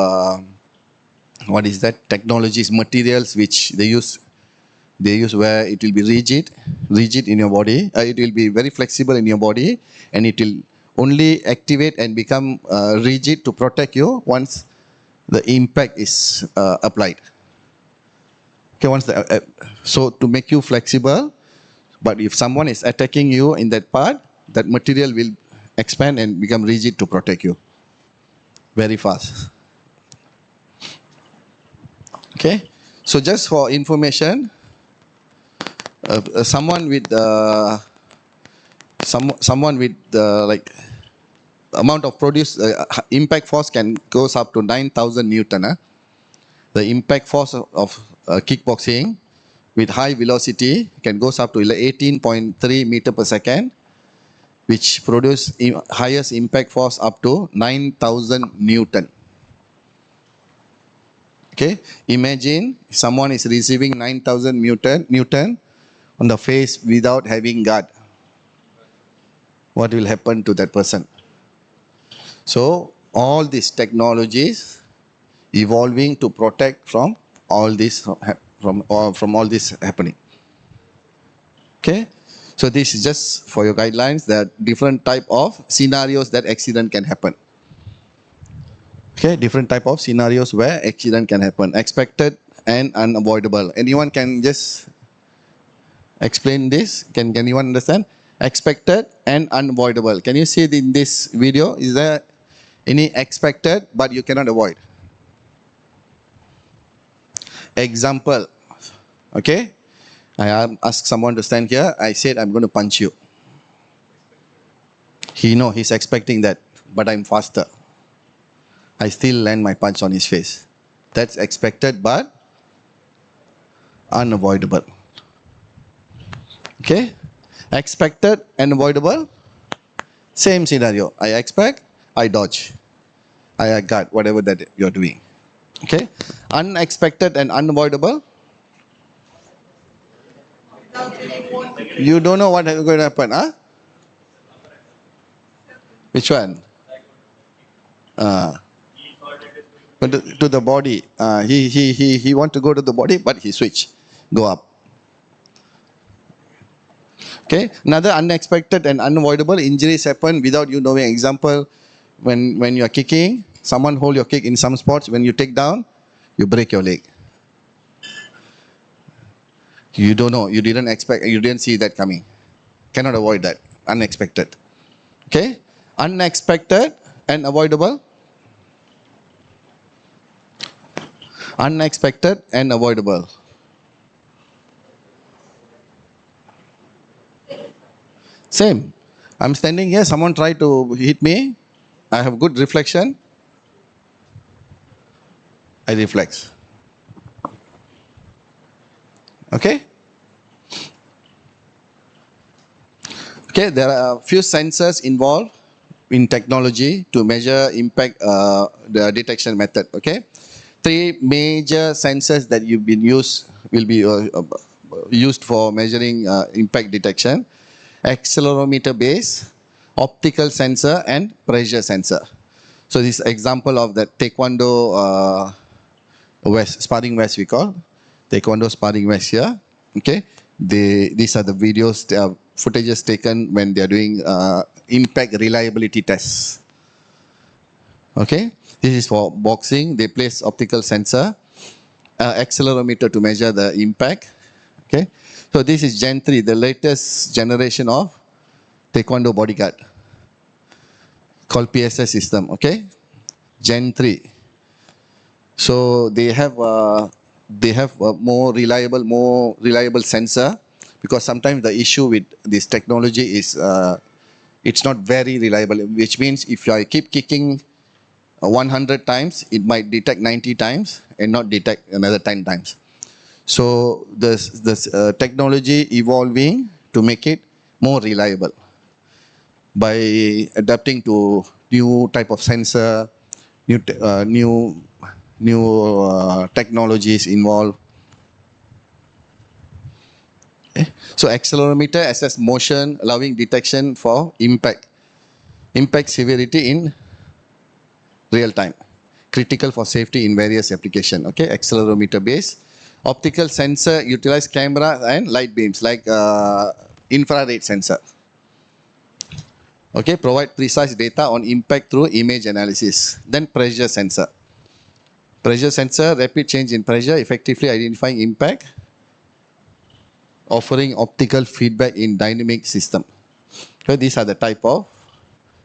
what is that? Technologies, materials which they use where it will be rigid in your body. It will be very flexible in your body, and it will only activate and become rigid to protect you once the impact is applied. Okay, so to make you flexible, but if someone is attacking you in that part, that material will expand and become rigid to protect you very fast. Okay, so just for information, someone with someone with like amount of produce impact force can goes up to 9,000 Newton. The impact force of kickboxing with high velocity can goes up to 18.3 meter per second, which produce highest impact force up to 9,000 Newton. Okay, imagine someone is receiving 9,000 Newton on the face without having guard. What will happen to that person? So all these technologies evolving to protect from all this from all this happening. Okay, so this is just for your guidelines that different type of scenarios that accident can happen. Okay, different type of scenarios where accident can happen, expected and unavoidable. Anyone can just explain this? Can anyone understand? Expected and unavoidable. Can you see it in this video? Is there any expected but you cannot avoid? Example. Okay, I asked someone to stand here. I said I'm going to punch you. He's expecting that, but I'm faster. I still land my punch on his face. That's expected but unavoidable. Okay, expected and avoidable, same scenario. I expect, I dodge, I guard whatever that you're doing. Okay, unexpected and unavoidable, you don't know what is going to happen, huh? Which one? To the body. He want to go to the body, but he switch, go up. Okay, another unexpected and unavoidable injuries happen without you knowing. Example, when you are kicking, someone hold your kick in some sports. When you take down, you break your leg. You don't know. You didn't expect. You didn't see that coming. Cannot avoid that. Unexpected. Okay, unexpected and avoidable. Unexpected and avoidable. Same. I'm standing here, someone tried to hit me. I have good reflection. I reflex. Okay? Okay, there are a few sensors involved in technology to measure impact, the detection method. Okay? 3 major sensors that will be used for measuring impact detection: accelerometer base, optical sensor, and pressure sensor. So this example of that taekwondo sparring vest we call taekwondo sparring vest here. Okay, these are the videos, footages taken when they are doing impact reliability tests. Okay, this is for boxing. They place optical sensor, accelerometer to measure the impact. Okay, so this is Gen 3, the latest generation of taekwondo bodyguard, called PSS system. Okay, Gen 3. So they have a more reliable sensor, because sometimes the issue with this technology is it's not very reliable, which means if I keep kicking 100 times, it might detect 90 times and not detect another 10 times. So this technology evolving to make it more reliable by adapting to new type of sensor, new technologies involved. Okay. So accelerometer assess motion, allowing detection for impact severity in real time, critical for safety in various application. Okay, accelerometer base. Optical sensor utilize camera and light beams like infrared sensor. Okay, provide precise data on impact through image analysis. Then pressure sensor. Pressure sensor, rapid change in pressure, effectively identifying impact, offering optical feedback in dynamic system. So these are the type of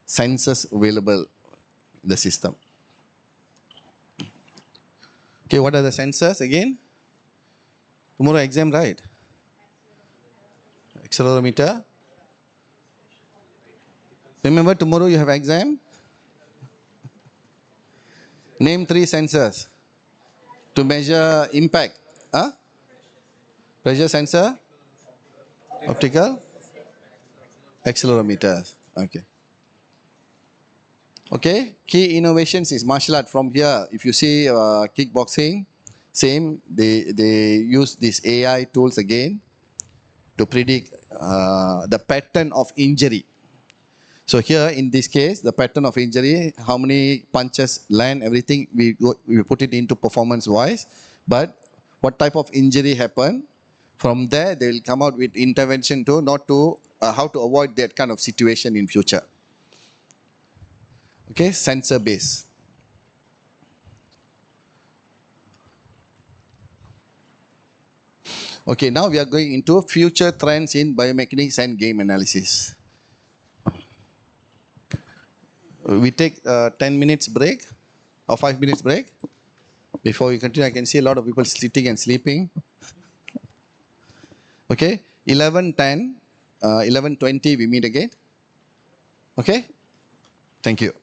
sensors available in the system. Okay, what are the sensors again? Tomorrow exam, right? Accelerometer. Remember tomorrow you have exam? Name 3 sensors to measure impact. Huh? Pressure sensor, optical, accelerometers. Okay. Okay. Key innovations is martial art. From here, if you see kickboxing, same. They use these AI tools again to predict the pattern of injury. So here in this case, the pattern of injury, how many punches land, everything we put it into performance wise. But what type of injury happened? From there, they will come out with intervention to not to how to avoid that kind of situation in future. Okay, sensor base. Okay, now we are going into future trends in biomechanics and game analysis. We take 10 minutes break or 5 minutes break. Before we continue, I can see a lot of people sitting and sleeping. Okay, 11:10, 11:20 we meet again. Okay, thank you.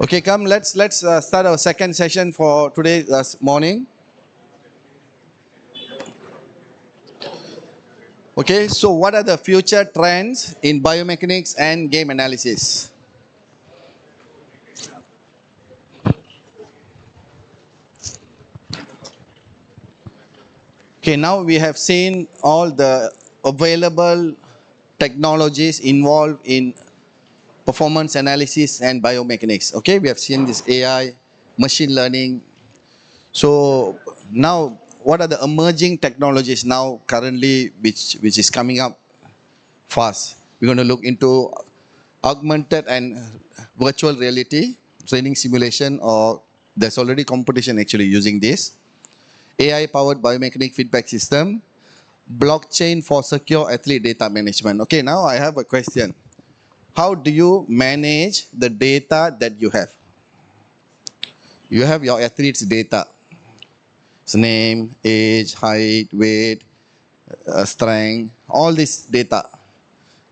Okay, come. Let's start our second session for today morning. Okay, so what are the future trends in biomechanics and game analysis? Okay, now we have seen all the available technologies involved in performance analysis and biomechanics. Okay, we have seen this AI, machine learning. So now, what are the emerging technologies now currently which is coming up fast? We're going to look into augmented and virtual reality training simulation, or there's already competition actually using this. AI powered biomechanic feedback system, blockchain for secure athlete data management. Okay, now I have a question. How do you manage the data that you have? You have your athlete's data. His name, age, height, weight, strength, all this data.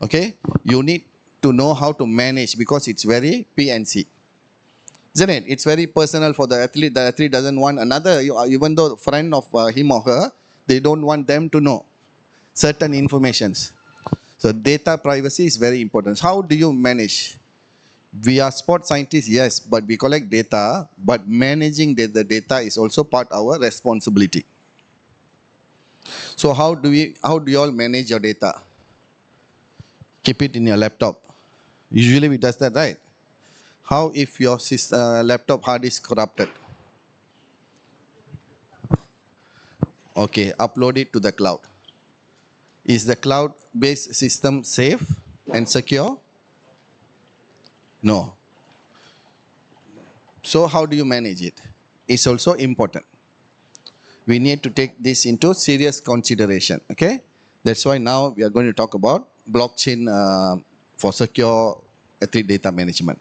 Okay, you need to know how to manage because it's very PNC. Isn't it? It's very personal for the athlete. The athlete doesn't want another, even though friend of him or her, they don't want them to know certain informations. So data privacy is very important. How do you manage? We are sport scientists, yes, but we collect data, but managing the data is also part of our responsibility. So how do you all manage your data? Keep it in your laptop. Usually we does that, right? How if your laptop hard disk corrupted? Okay, upload it to the cloud. Is the cloud-based system safe and secure? No. So how do you manage it? It's also important. We need to take this into serious consideration. Okay, that's why now we are going to talk about blockchain for secure athlete data management.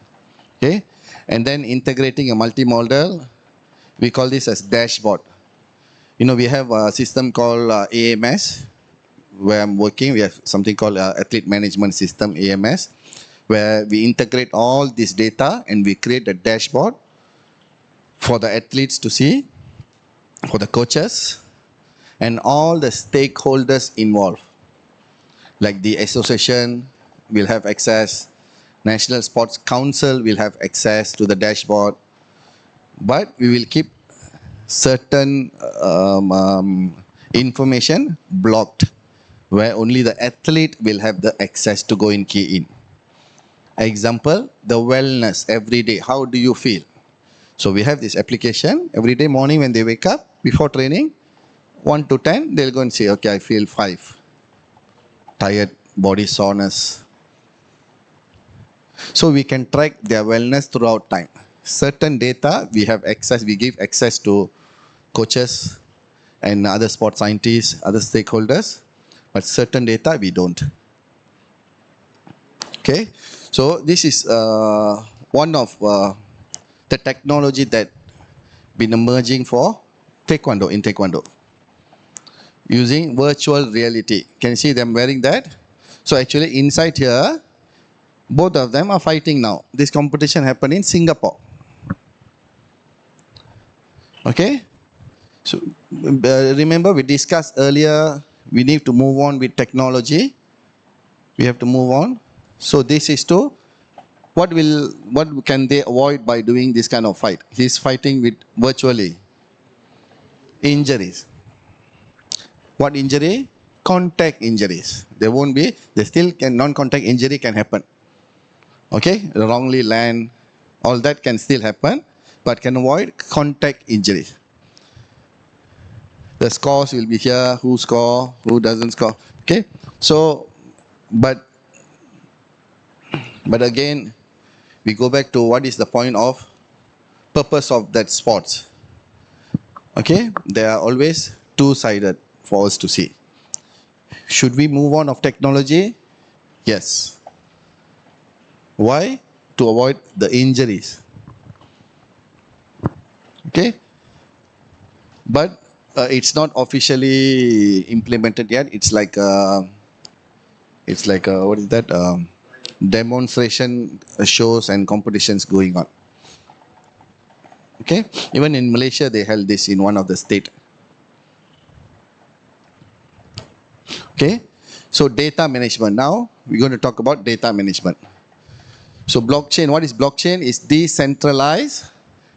Okay, and then integrating a multimodal, we call this as dashboard. You know, we have a system called AMS, where I'm working. We have something called athlete management system, AMS, where we integrate all this data and we create a dashboard for the athletes to see, for the coaches, and all the stakeholders involved. Like the association will have access, National Sports Council will have access to the dashboard, but we will keep certain information blocked, where only the athlete will have the access to go and key in. Example, the wellness every day. How do you feel? So we have this application every day morning when they wake up before training, 1 to 10, they'll go and say, okay, I feel 5. Tired, body soreness. So we can track their wellness throughout time. Certain data we have access, we give access to coaches and other sports scientists, other stakeholders, but certain data we don't. Okay, so this is one of the technology that been emerging for taekwondo, in taekwondo, using virtual reality. Can you see them wearing that? So actually inside here, both of them are fighting now. This competition happened in Singapore. Okay, so remember we discussed earlier, we need to move on with technology. We have to move on. So this is to what can they avoid by doing this kind of fight? He's fighting with virtually injuries. What injury? Contact injuries. There won't be, they still can, non-contact injury can happen. Okay, wrongly land, all that can still happen, but can avoid contact injuries. The scores will be here, who score, who doesn't score. Okay, so, but again, we go back to what is the point of purpose of that sports. Okay, they are always two-sided for us to see. Should we move on of technology? Yes. Why? To avoid the injuries. Okay, but it's not officially implemented yet. It's like what is that? Demonstration shows and competitions going on. Okay, even in Malaysia they held this in one of the state. Okay, so data management. Now we're going to talk about data management. So blockchain, what is blockchain? Is decentralized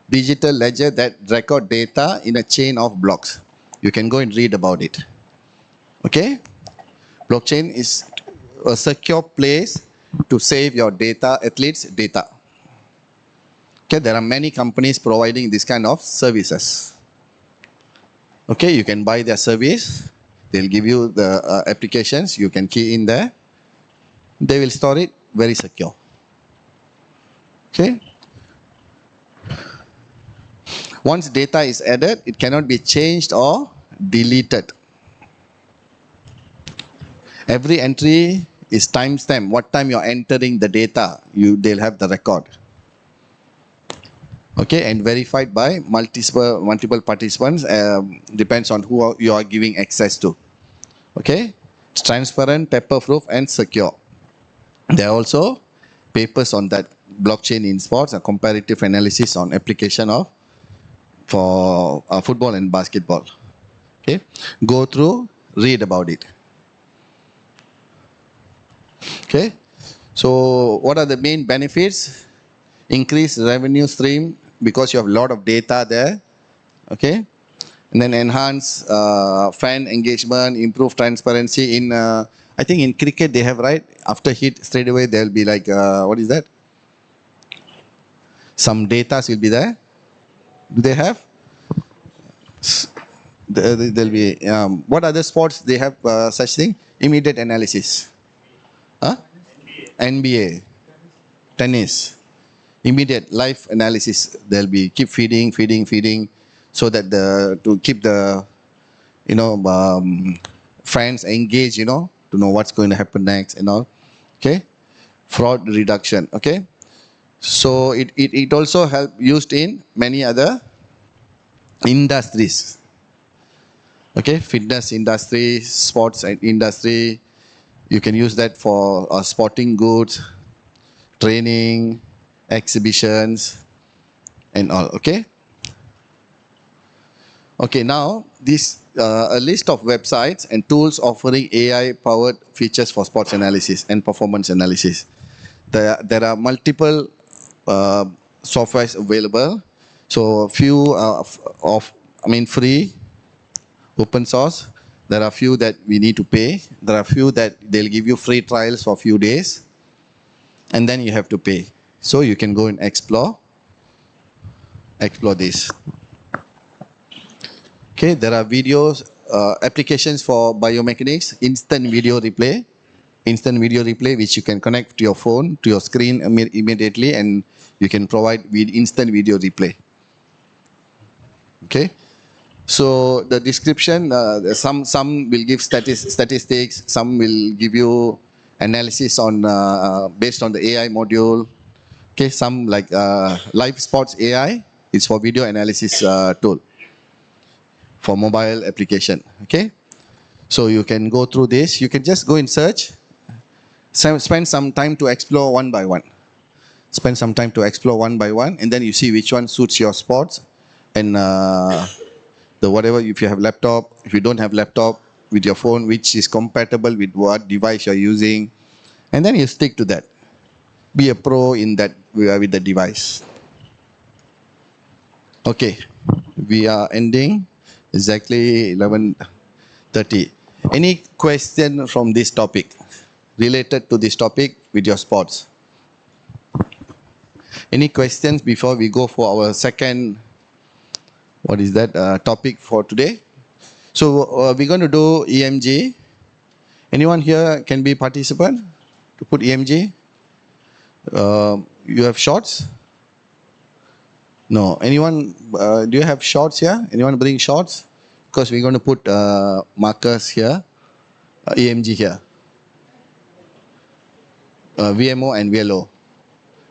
digital ledger that record data in a chain of blocks. You can go and read about it. Okay, blockchain is a secure place to save your data, athletes' data. Okay, there are many companies providing this kind of services. Okay, you can buy their service. They'll give you the applications. You can key in there. They will store it very secure. Okay. Once data is added, it cannot be changed or deleted. Every entry is timestamped. What time you're entering the data, they'll have the record. Okay, and verified by multiple participants. Depends on who you are giving access to. Okay, it's transparent, paper-proof, and secure. There are also papers on that blockchain in sports, a comparative analysis on application of for football and basketball. Okay, go through, read about it. Okay, so what are the main benefits? Increase revenue stream because you have a lot of data there. Okay, and then enhance fan engagement, improve transparency. In I think in cricket they have, right, after hit straight away there will be like what is that? Some data will be there. Do they have? There'll be what other sports they have such thing? Immediate analysis. Huh? NBA, tennis, immediate live analysis. There'll be keep feeding, so that to keep the fans engaged, to know what's going to happen next and all. Okay, fraud reduction. Okay, so it also help used in many other industries. Okay, fitness industry, sports industry. You can use that for sporting goods, training, exhibitions, and all. Okay. Okay. Now this a list of websites and tools offering AI-powered features for sports analysis and performance analysis. There are multiple softwares available. So few free, open source. There are few that we need to pay. There are few that they'll give you free trials for a few days, and then you have to pay. So you can go and explore this. Okay, there are videos, applications for biomechanics, instant video replay, which you can connect to your phone, to your screen immediately, and you can provide instant video replay. Okay. So the description, some will give statistics, some will give you analysis on based on the AI module. Okay, some like live sports AI is for video analysis tool for mobile application. Okay, so you can go through this. You can just go and search. Spend some time to explore one by one. And then you see which one suits your sports and. Whatever, if you have laptop, if you don't have laptop, with your phone, which is compatible with what device you're using, and then you stick to that. Be a pro in that with the device. Okay, we are ending exactly 11:30. Any question from this topic, related to this topic with your sports? Any questions before we go for our second, what is that, topic for today? So we're going to do EMG. Anyone here can be participant to put EMG? You have shorts? No. Anyone, do you have shorts here? Anyone bring shorts? Because we're going to put markers here, EMG here. VMO and VLO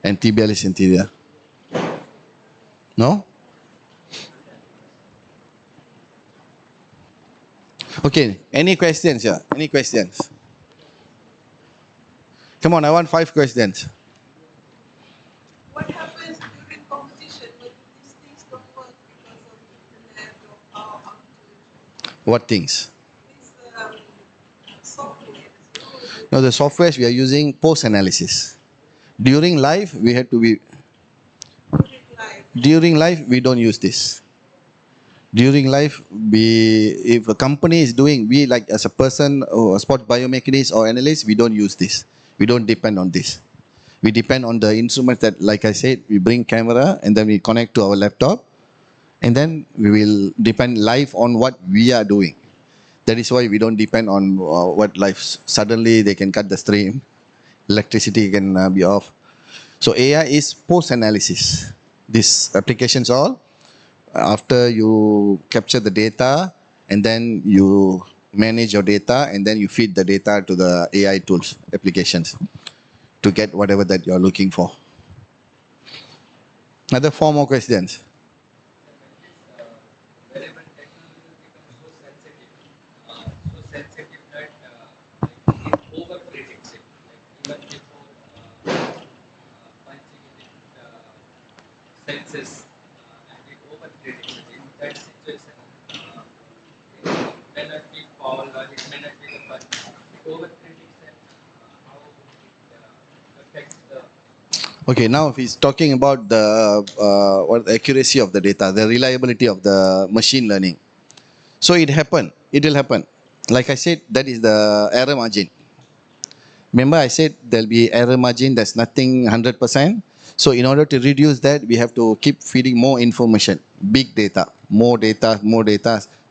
and tibialis anterior. No? Okay, any questions here? Any questions? Come on, I want 5 questions. What happens during competition when these things don't What things? These softwares, Now the softwares we are using post analysis. During life we had to be during life. during life we don't use this. During life, if a company is doing, we like as a person or a sport biomechanics or analyst, we don't use this. We don't depend on this. We depend on the instruments that, like I said, we bring camera and then we connect to our laptop, and then we will depend live on what we are doing. That is why we don't depend on what life. Suddenly they can cut the stream, electricity can be off. So AI is post analysis. These applications all after you capture the data and then you manage your data and then you feed the data to the AI tools applications to get whatever that you're looking for. Other 4 more questions. Wearable technology will become so sensitive that it over predicts it. Like even before punching it, senses and it over predicts it. In that situation, it may not be fall or it may not be the punch. It over predicts and how it affects the. Okay, now if he's talking about the accuracy of the data, the reliability of the machine learning. So it will happen. Like I said, that is the error margin. Remember I said there'll be error margin, there's nothing 100%. So in order to reduce that, we have to keep feeding more information, big more data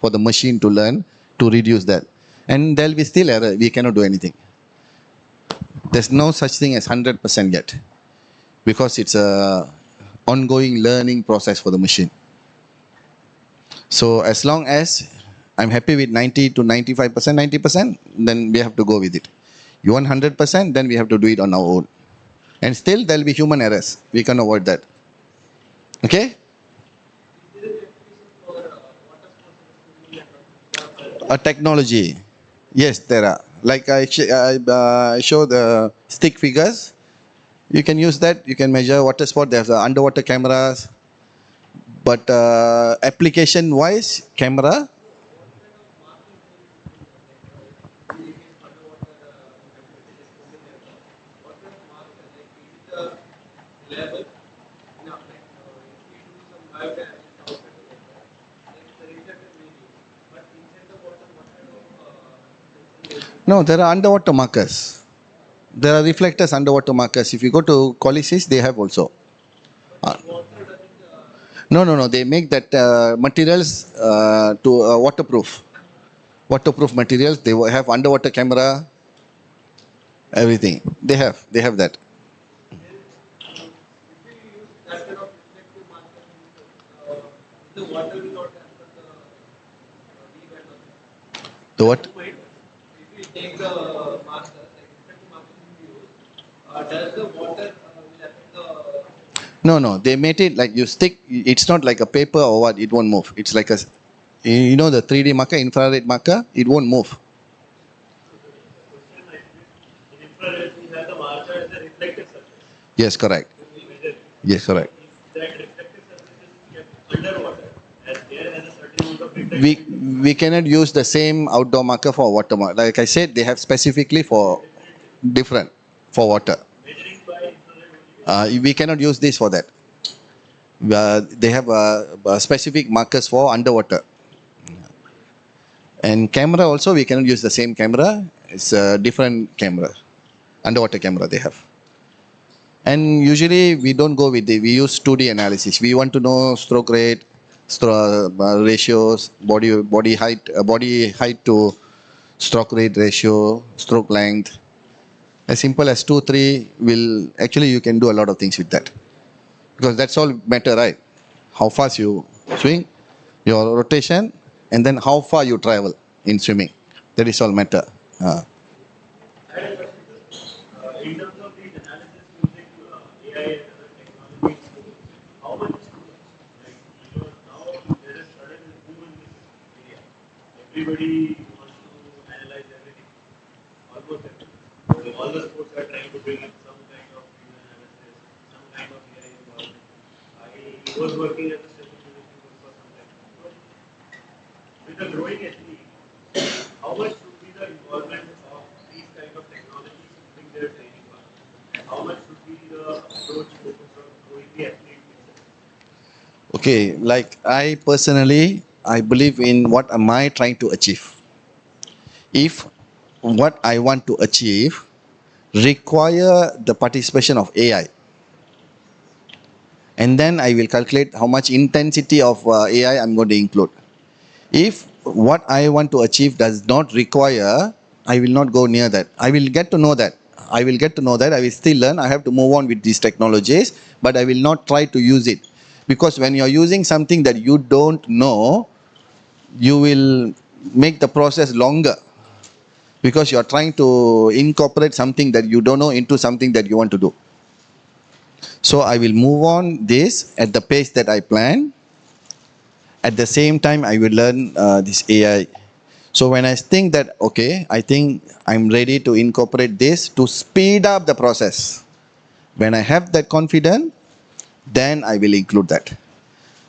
for the machine to learn to reduce that. And there'll be still error, we cannot do anything. There's no such thing as 100% yet because it's a ongoing learning process for the machine. So as long as I'm happy with 90 to 95%, 90%, then we have to go with it. You want 100%, then we have to do it on our own. And still there will be human errors. We can avoid that. Okay? A technology. Yes, there are. Like I show the stick figures. You can use that. You can measure water spot. There's underwater cameras. But application-wise, camera. No, there are underwater markers. There are reflectors underwater markers. If you go to colleges, they have also. Uh, no. They make that materials to waterproof. Waterproof materials. They have underwater camera. Everything. They have that. The what? If we take the marker, like reflective marker we use, does the water will affect the. No. They made it like you stick. It's not like a paper or what. It won't move. It's like a, you know, the 3D marker, infrared marker. It won't move. In infrared, we have the marker as a reflective surface. Yes, correct. We measure it. Yes, correct. If that reflective surface is kept underwater, as there has a certain amount of we reflection. we cannot use the same outdoor marker for water marker. Like I said, they have specifically for different for water. Measuring by infrared only. We cannot use this for that. They have specific markers for underwater. And camera also, we cannot use the same camera. It's a different camera, underwater camera they have. And usually we don't go with it. We use 2D analysis. We want to know stroke rate, ratios, body height to stroke rate ratio, stroke length. As simple as 2, 3 will actually you can do a lot of things with that. Because that's all matter, right? How fast you swing, your rotation, and then how far you travel in swimming. That is all matter. In terms of the analysis using AI and other technologies, how much is too much? Like, now there is sudden boom in this area. Everybody wants to analyze everything, almost everything. So all the sports are trying to bring in some kind of human analysis, some kind of AI involved. I was working as a statistical coach for some time. So with the growing athletes, how much should be the involvement of these kind of technologies during their training part? And how much should be the approach focused on growing the athlete itself? Okay, like I personally, I believe in what am I trying to achieve. If what I want to achieve require the participation of AI, and then I will calculate how much intensity of AI I'm going to include. If what I want to achieve does not require, I will not go near that. I will get to know that. I will get to know that. I will still learn. I have to move on with these technologies, but I will not try to use it. Because when you're using something that you don't know, you will make the process longer. Because you're trying to incorporate something that you don't know into something that you want to do. So I will move on this at the pace that I plan. At the same time, I will learn this AI. So when I think that, okay, I think I'm ready to incorporate this to speed up the process. When I have that confidence, then I will include that.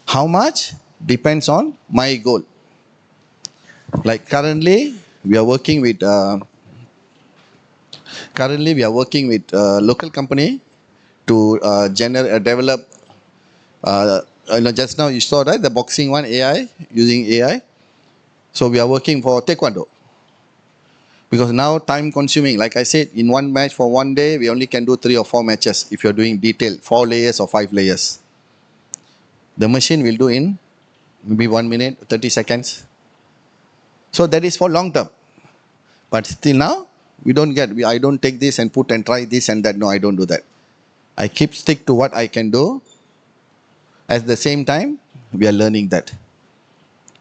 How much? Depends on my goal. Like currently, we are working with local company to develop. Just now you saw right the boxing one AI using AI. So we are working for taekwondo. Because now time consuming, like I said, in one match for one day, we only can do 3 or 4 matches if you're doing detail, 4 layers or 5 layers. The machine will do in maybe 1 minute, 30 seconds. So that is for long term. But still now, I don't take this and put and try this and that. No, I don't do that. I keep stick to what I can do. At the same time, we are learning that.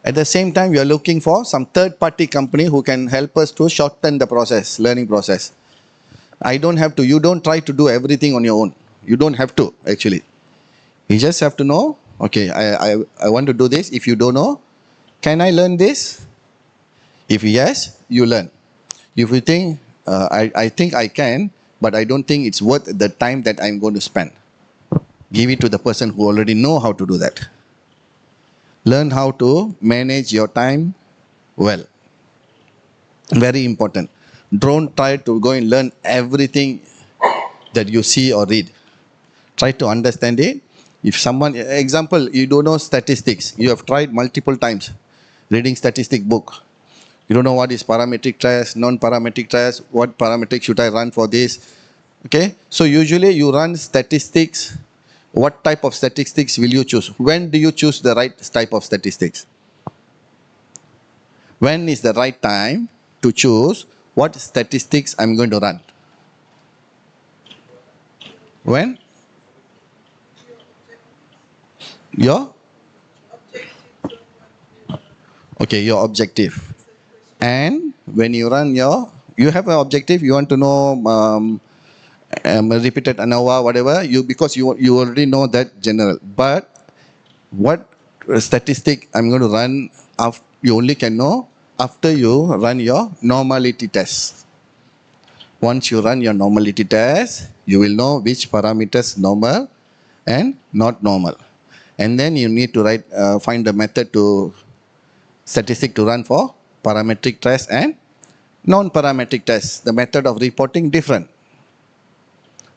At the same time, we are looking for some third-party company who can help us to shorten the process, learning process. I don't have to. You don't try to do everything on your own. You don't have to, actually. You just have to know, okay, I want to do this. If you don't know, can I learn this? If yes, you learn. If you think, I think I can, but I don't think it's worth the time that I'm going to spend. Give it to the person who already know how to do that. Learn how to manage your time well. Very important. Don't try to go and learn everything that you see or read. Try to understand it. If someone, example, you don't know statistics, you have tried multiple times reading statistic book. You don't know what is parametric test, non-parametric test, what parametric should I run for this. Okay, so usually you run statistics. What type of statistics will you choose? When do you choose the right type of statistics? When is the right time to choose what statistics I'm going to run? When? Your? Okay, your objective. And when you run you have an objective, you want to know repeated ANOVA, whatever, because you already know that general. But what statistic I'm going to run, you only can know after you run your normality test. Once you run your normality test, you will know which parameters normal and not normal. And then you need to find the method to statistic to run for parametric test and non-parametric test. The method of reporting different.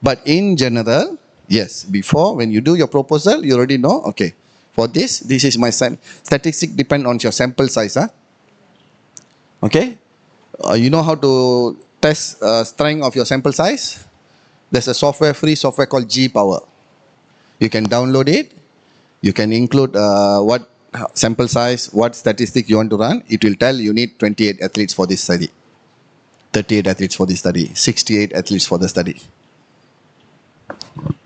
But in general, yes, before when you do your proposal, you already know, okay, for this is my statistic depend on your sample size. Okay, you know how to test strength of your sample size? There's a free software called G Power. You can download it. You can include what sample size, what statistic you want to run. It will tell you need 28 athletes for this study, 38 athletes for this study, 68 athletes for the study.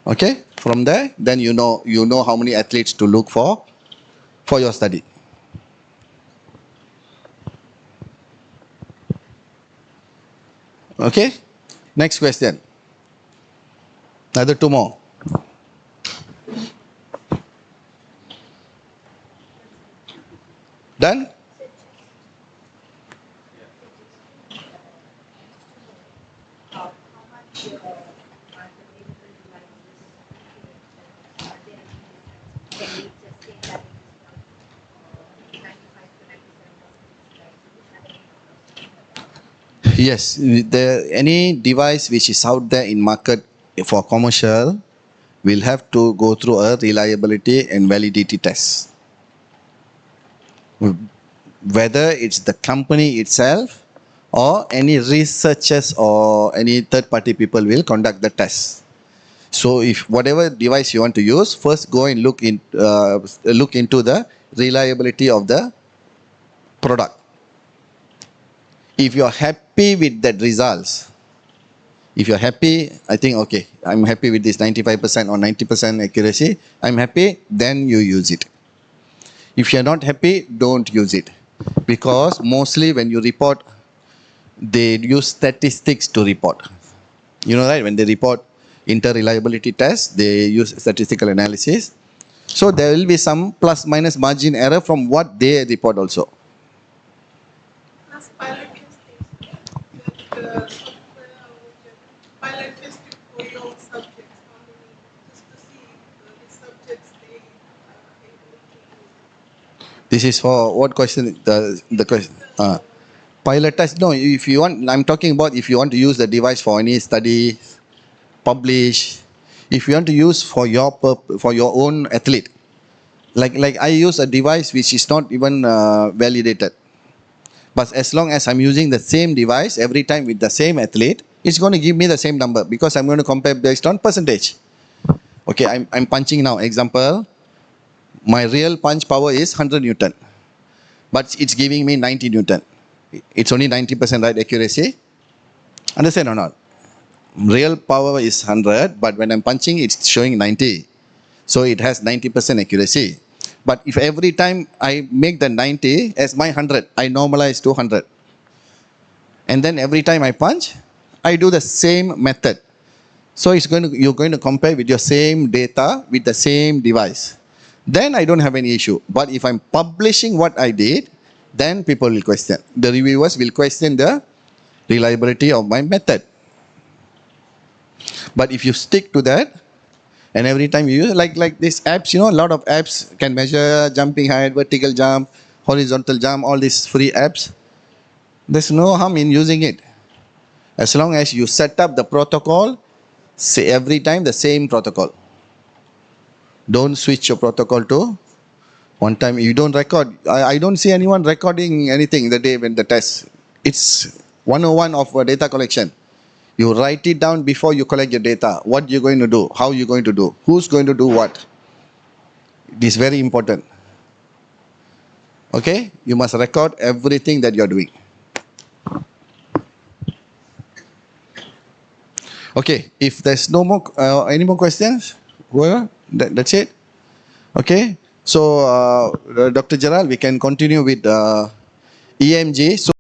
Okay, from there, then you know how many athletes to look for your study. Okay, next question. Another 2 more. Done? How much are the clinical devices influential? Are there any difference? Can we just say that it is not 95 to 97% Yes, any device which is out there in market for commercial will have to go through a reliability and validity test. Whether it's the company itself or any researchers or any third party people will conduct the test. So if whatever device you want to use, first go and look into the reliability of the product. If you are happy with that results, if you're happy, I think, okay, I'm happy with this 95% or 90% accuracy, I'm happy, then you use it. If you're not happy, don't use it. Because mostly when you report, they use statistics to report. You know, right? When they report inter-reliability tests, they use statistical analysis. So there will be some plus minus margin error from what they report also. Plus pilot testing. That software pilot testing for your subjects, how many, just to see if the subjects they are able to use. This is for what question? The question. Pilot test. No, if you want, I'm talking about if you want to use the device for any study, publish. If you want to use for your own athlete, like I use a device which is not even validated. But as long as I'm using the same device every time with the same athlete, it's going to give me the same number because I'm going to compare based on percentage. Okay, I'm punching now. Example, my real punch power is 100 Newton, but it's giving me 90 Newton. It's only 90% right accuracy. Understand or not? Real power is 100, but when I'm punching, it's showing 90. So it has 90% accuracy. But if every time I make the 90 as my 100, I normalize to 100. And then every time I punch, I do the same method. So you're going to compare with your same data with the same device. Then I don't have any issue. But if I'm publishing what I did, then people will question. The reviewers will question the reliability of my method. But if you stick to that, and every time you use, like these apps, a lot of apps can measure jumping height, vertical jump, horizontal jump, all these free apps. There's no harm in using it. As long as you set up the protocol, say every time the same protocol. Don't switch your protocol to one time. You don't record. I don't see anyone recording anything the day when the test. It's 101 of data collection. You write it down before you collect your data. What you're going to do, how you're going to do, who's going to do what. It is very important. Okay? You must record everything that you're doing. Okay, if there's no more, any more questions? Well, that's it. Okay, so Dr. Gerald, we can continue with EMG. So